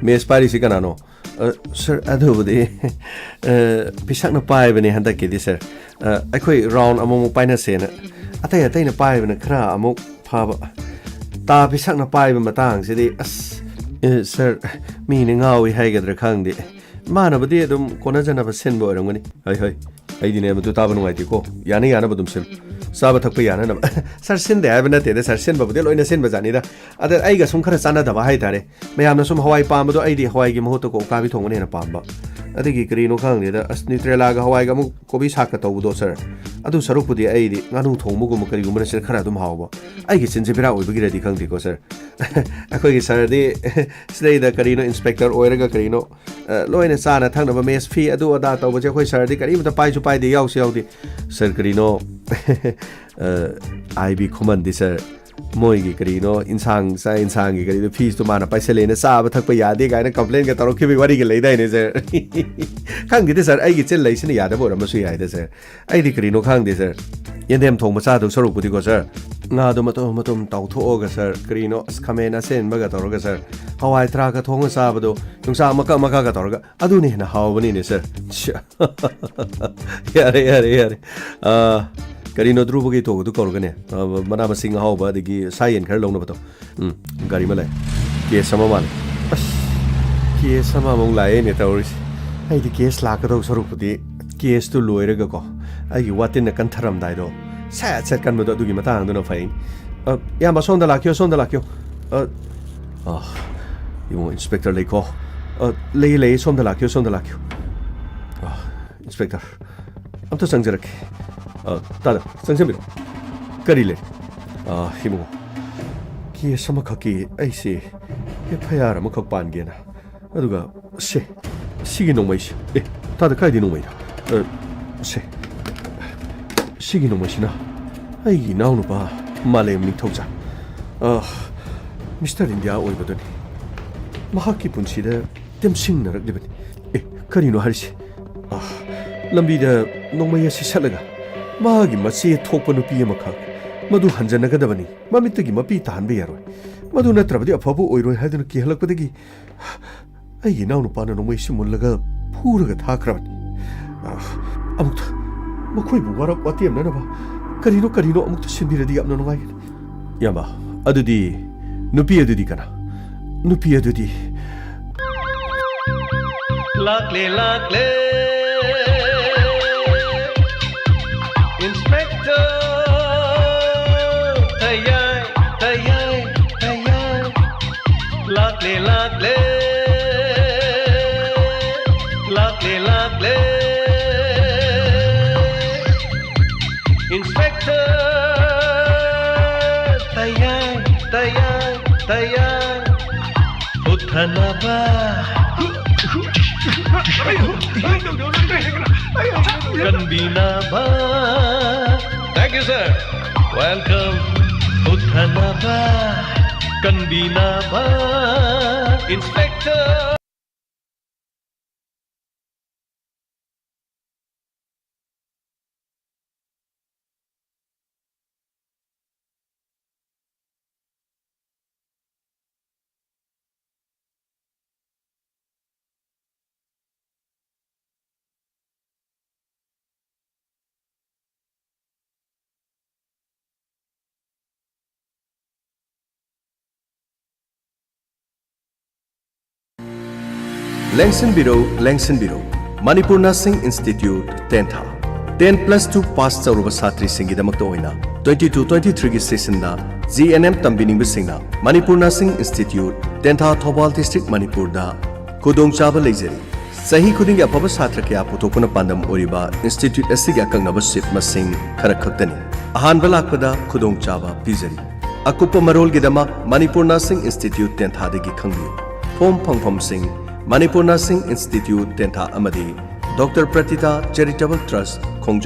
ꯃꯦꯁ ꯄꯥꯏꯔꯤꯁꯤ ꯀꯅꯥꯅꯣ ꯁꯔ ꯑꯗꯨꯕꯨꯗꯤ ꯄꯤꯁꯛꯅ ꯄꯥꯏꯕꯅꯦ ꯍꯟꯗꯛꯀꯤꯗꯤ ꯁꯔ ꯑꯩꯈꯣꯏ ꯔꯥꯎꯟ ꯑꯃꯃꯨꯛ ꯄꯥꯏꯅꯁꯦꯅ ꯑꯇꯩꯅ ꯄꯥꯏꯕꯅ ꯈꯔ ꯑꯃꯨꯛ ꯐꯕ ꯇꯥ ꯄꯤꯁꯛꯅ ꯄꯥꯏꯕ ꯃꯇꯥꯡꯁꯤꯗꯤ ꯑꯁ ꯁꯔ ꯃꯤꯅ ꯉꯥꯎꯏ ꯍꯥꯏꯒꯗ꯭ꯔꯥ ꯈꯪꯗꯦ ꯃꯥꯅꯕꯨꯗꯤ ꯑꯗꯨꯝ ꯀꯣꯟꯅꯖꯅꯕ ꯁꯤꯟꯕ ꯑꯣꯏꯔꯝꯒꯅꯤ ꯍꯣꯏ ꯑꯩꯗꯤꯅꯦ ꯃꯗꯨ ꯇꯥꯕ ꯅꯨꯡꯉꯥꯏꯇꯦꯀꯣ ꯌꯥꯅꯕ ꯑꯗꯨꯝ ꯁꯤꯜ ꯆꯥꯕ ꯊꯛꯄ ꯌꯥꯅꯕ ꯁꯔ ꯁꯤꯟꯗꯦ ꯍꯥꯏꯕ ꯅꯠꯇꯦꯗ ꯁꯔ ꯁꯤꯟꯕꯕꯨꯗꯤ ꯂꯣꯏꯅ ꯁꯤꯟꯕ ꯖꯥꯠꯅꯤꯗ ꯑꯗ ꯑꯩꯒ ꯁꯨꯝ ꯈꯔ ꯆꯥꯟꯅꯗꯕ ꯍꯥꯏꯇꯥꯔꯦ ꯃꯌꯥꯝꯅ ꯁꯨꯝ ꯍꯋꯥꯏ ꯄꯥꯝꯕꯗꯣ ꯑꯩꯗꯤ ꯍꯋꯥꯏꯒꯤ ꯃꯍꯨꯠꯇ ꯎꯀꯥꯕꯤ ꯊꯣꯡꯕꯅ ꯍꯦꯟꯅ ꯄꯥꯝꯕ ꯑꯗꯒꯤ ꯀꯔꯤꯅꯣ ꯈꯪꯗꯦꯗ ꯑꯁ ꯅ꯭ꯌꯨꯇ꯭ꯔꯦꯂꯥꯒ ꯍꯋꯥꯏꯒ ꯑꯃꯨꯛ ꯀꯣꯕꯤ ꯁꯥꯛꯀ ꯇꯧꯕꯗꯣ ꯁꯔ ꯑꯗꯨ ꯁꯔꯨꯛꯄꯨꯗꯤ ꯑꯩꯗꯤ ꯉꯥꯅꯨ ꯊꯣꯡꯕꯒꯨꯝꯕ ꯀꯔꯤꯒꯨꯝꯕꯅ ꯁꯤꯅ ꯈꯔ ꯑꯗꯨꯝ ꯍꯥꯎꯕ ꯑꯩꯒꯤ ꯆꯤꯟꯁꯦ ꯕꯦꯔꯥ ꯑꯣꯏꯕꯒꯤꯔꯗꯤ ꯈꯪꯗꯦꯀꯣ ꯁꯔ ꯑꯩꯈꯣꯏꯒꯤ ꯁꯔꯗꯤ ꯁꯤꯗꯩꯗ ꯀꯔꯤꯅꯣ ꯏꯟꯁꯄꯦꯛꯇꯔ ꯑꯣꯏꯔꯒ ꯀꯔꯤꯅꯣ ꯂꯣꯏꯅ ಚಾನ ꯊꯛꯅꯕ ꯃꯦꯁ ꯐꯤ ꯑꯗꯨ ꯑꯗꯥ ꯇꯧꯕꯁꯦ ꯑꯩꯈꯣꯏ ꯁꯔꯗꯤ ꯀꯔꯤꯃꯇ ꯄꯥꯏꯁꯨ ꯄꯥꯏꯗꯦ ꯌꯥꯎꯁꯨ ꯌꯥꯎꯗꯦ ꯁꯔ ꯀꯔꯤꯅꯣ ꯑꯥꯏꯕꯤ ꯈꯨꯃꯟꯗꯤ ꯁꯔ ꯃꯣꯏꯒꯤ ꯀꯔꯤꯅꯣ ꯏꯟꯁꯥꯡꯒꯤ ꯀꯔꯤꯅꯣ ꯐꯤꯁꯇꯣ ꯃꯥꯅ ꯄꯥꯏꯁꯜꯂꯦꯅ ꯆꯥꯕ ꯊꯛꯄ ꯌꯥꯗꯦ ꯀꯥꯏꯅ ꯀꯝꯄ꯭ꯂꯦꯟꯒ ꯇꯧꯔꯛꯈꯤꯕꯒꯤ ꯋꯥꯔꯤꯒ ꯂꯩꯗꯥꯏꯅꯦ ꯁꯔ ꯈꯪꯗꯦꯗ ꯁꯔ ꯑꯩꯒꯤ ꯆꯤꯟ ꯂꯩꯁꯤꯅ ꯌꯥꯗꯕ ꯑꯣꯏꯔꯝꯕꯁꯨ ꯌꯥꯏꯗ ꯁꯔ ꯑꯩꯗꯤ ꯀꯔꯤꯅೋ ꯈꯪꯗꯦ ꯁꯔ ꯌꯦꯟꯗꯦꯝ ꯊꯣꯡꯕ ꯆꯥꯗꯧ ꯁꯔꯨꯛꯄꯨꯗꯤꯀꯣ ꯁꯔ ꯉꯥꯗꯣ ꯃꯇꯨꯝ ꯇꯥꯎꯊꯣꯛꯑꯒ ꯁꯔ ꯀꯔꯤꯅꯣ ꯑꯁ ꯈꯥꯃꯦꯟ ꯑꯁꯦꯟꯕꯒ ꯇꯧꯔꯒ ꯁꯔ ꯍꯋꯥꯏ ꯊꯔꯥꯛꯀ ꯊꯣꯡꯉ ꯆꯥꯕꯗꯣ ꯌꯣꯡꯆꯥꯛ ꯃꯀꯛ ꯇꯧꯔꯒ ꯑꯗꯨꯅ ꯍꯦꯟꯅ ꯍꯥꯎꯕꯅꯤꯅꯦ ꯁꯔ ꯌꯥꯔꯦ ꯀꯔꯤꯅꯣ ꯗ꯭ꯔꯨꯕꯒꯤ ꯇꯧꯕꯗꯨ ꯀꯧꯔꯒꯅꯦ ꯃꯅꯥ ꯃꯁꯤꯡ ꯑꯍꯥꯎꯕ ꯑꯗꯒꯤ ꯁꯥ ꯌꯦꯟ ꯈꯔ ꯂꯧꯅꯕꯗꯣ ꯒꯥꯔꯤ ꯑꯃ ꯂꯥꯛꯑꯦ ꯀꯦꯁ ꯑꯃ ꯃꯥꯜꯂꯦ ꯑꯁ ꯀꯦꯁ ꯑꯃꯃꯨꯛ ꯂꯥꯛꯑꯦꯅꯦ ꯇꯧꯔꯤꯁꯦ ꯑꯩꯗꯤ ꯀꯦꯁ ꯂꯥꯛꯀꯗꯧ ꯁꯔꯨꯛꯄꯨꯗꯤ ꯀꯦꯁꯇꯨ ꯂꯣꯏꯔꯒꯀꯣ ꯑꯩꯒꯤ ꯋꯥꯇꯤꯟꯅ ꯀꯟꯊꯔꯝꯗꯥꯏꯗꯣ ꯁꯦꯠ ꯀꯟꯕꯗꯣ ꯑꯗꯨꯒꯤ ꯃꯇꯥꯡꯗꯨꯅ ꯐꯩ ꯏꯌꯥꯝꯕ ꯁꯣꯝꯗ ꯂꯥꯛꯈꯤꯌꯣ ꯏꯕꯨꯡꯉꯣ ꯏꯟꯁꯄꯦꯛꯇꯔ ꯂꯩꯀꯣ ꯂꯩꯌꯦ ꯁꯣꯝꯗ ꯂꯥꯛꯈꯤꯌꯣ ꯏꯟꯁꯄꯦꯛꯇꯔ ꯑꯝꯇ ꯆꯪꯖꯔꯛꯀꯦ ꯇꯥꯗ ꯆꯪꯖꯟꯕꯤꯔꯣ ꯀꯔꯤ ꯂꯩ ꯏꯕꯨꯡꯉꯣ ꯀꯦꯁ ꯑꯃꯈꯛꯀꯤ ꯑꯩꯁꯦ FIR ꯑꯃꯈꯛ ꯄꯥꯟꯒꯦꯅ ꯑꯗꯨꯒ ꯁꯤꯒꯤ ꯅꯣꯡꯃꯩꯁꯦ ꯇꯥꯗ ꯀꯥꯏꯗꯤ ꯅꯣꯡꯃꯩꯅꯣ ꯁꯤꯒꯤ ꯅꯣꯡꯃꯩꯁꯤꯅ ꯑꯩꯒꯤ ꯏꯅꯥꯎꯅꯨꯄꯥ ꯃꯥꯂꯦꯝ ꯅꯤꯡꯊꯧꯖꯥ ꯃꯤꯁꯇꯔ ꯏꯟꯗꯤꯌꯥ ꯑꯣꯏꯕꯗꯨꯅꯤ ꯃꯍꯥꯛꯀꯤ ꯄꯨꯟꯁꯤꯗ ꯇꯦꯝꯁꯤꯡꯅꯔꯛꯂꯤꯕꯅꯤ ꯀꯔꯤꯅꯣ ꯍꯥꯏꯔꯤꯁꯦ ꯂꯝꯕꯤꯗ ꯅꯣꯡꯃꯩ ꯑꯁꯤ ꯁꯠꯂꯒ ꯃꯥꯒꯤ ꯃꯆꯦ ꯊꯣꯛꯄ ꯅꯨꯄꯤ ꯑꯃꯈꯛ ꯃꯗꯨ ꯍꯟꯖꯟꯅꯒꯗꯕꯅꯤ ꯃꯃꯤꯠꯇꯒꯤ ꯃꯄꯤ ꯇꯥꯍꯟꯕ ꯌꯥꯔꯣꯏ ꯃꯗꯨ ꯅꯠꯇ꯭ꯔꯕꯗꯤ ꯑꯐꯕ ꯑꯣꯏꯔꯣꯏ ꯍꯥꯏꯗꯨꯅ ꯀꯤꯍꯜꯂꯛꯄꯗꯒꯤ ꯑꯩꯒꯤ ꯏꯅꯥꯎꯅꯨꯄꯥꯅ ꯅꯣꯡꯃꯩꯁꯤ ꯃꯨꯜꯂꯒ ꯐꯨꯔꯒ ꯊꯥꯈ꯭ꯔꯕꯅꯤ ꯑꯃꯨꯛꯇ ꯃꯈꯣꯏꯕꯨ ꯋꯥꯔꯞ ꯋꯥꯇꯦꯝꯅꯅꯕ ꯀꯔꯤꯅꯣ ꯑꯃꯨꯛꯇ ꯁꯤꯟꯕꯤꯔꯗꯤ ꯌꯥꯝꯅ ꯅꯨꯡꯉꯥꯏꯒꯅꯤ ꯏꯌꯥꯝꯕ ꯑꯗꯨꯗꯤ ꯅꯨꯄꯤ ꯑꯗꯨꯗꯤ ꯀꯅꯥ ꯅꯨꯄꯤ ꯑꯗꯨꯗꯤ Lakle Inspector Tayai Lakle Inspector Tayai Uthanaba Kanbinaba. Thank you, sir. Welcome. Uthanaba. Kanbinaba. Inspector. ꯂꯦꯡꯁꯤꯟꯕꯤꯔꯣ Manipur nursing institute Tentha 10+2 pass ꯇꯧꯔꯕ ꯁꯥꯇ꯭ꯔꯤꯁꯤꯡꯒꯤꯗꯃꯛꯇ ꯑꯣꯏꯅ 22-23ꯒꯤ ꯁꯦꯁꯟꯗ GNM ꯇꯝꯕꯤꯅꯤꯡꯕꯁꯤꯡꯅ Manipur nursing institute Tentha Thoubal district ꯃꯅꯤꯄꯨꯔꯗ ꯈꯨꯗꯣꯡꯆꯥꯕ ꯂꯩꯖꯔꯤ ꯆꯍꯤ ꯈꯨꯗꯤꯡꯒꯤ ꯑꯐꯕ ꯁꯥꯇ꯭ꯔ ꯀꯌꯥ ꯄꯨꯊꯣꯛꯄꯅ ꯄꯥꯟꯗꯝ ꯑꯣꯏꯔꯤꯕ ꯏꯟꯁꯇꯤꯇ꯭ꯌꯨꯠ ꯑꯁꯤꯒꯤ ꯑꯀꯛꯅꯕ ꯁꯤꯠ ꯃꯁꯤꯡ ꯈꯔ ꯈꯛꯇꯅꯤ ꯑꯍꯥꯟꯕ ꯂꯥꯛꯄꯗ ꯈꯨꯗꯣꯡꯆꯥꯕ ꯄꯤꯖꯔꯤ ꯑꯀꯨꯞꯄ ꯃꯔꯣꯜꯒꯤꯗꯃꯛ ꯃꯅꯤꯄꯨꯔ ꯅꯔꯁꯤꯡ ꯏꯟꯁꯇꯤꯇ꯭ꯌꯨꯠ ꯇꯦꯟꯊꯥꯗꯒꯤ ꯈꯪꯕꯤꯌꯨ ꯐꯣꯝ ꯐꯪꯐꯝꯁꯤꯡ Manipur Nursing Institute Tentha Amadi Dr. Pratita Charitable Trust Khongjom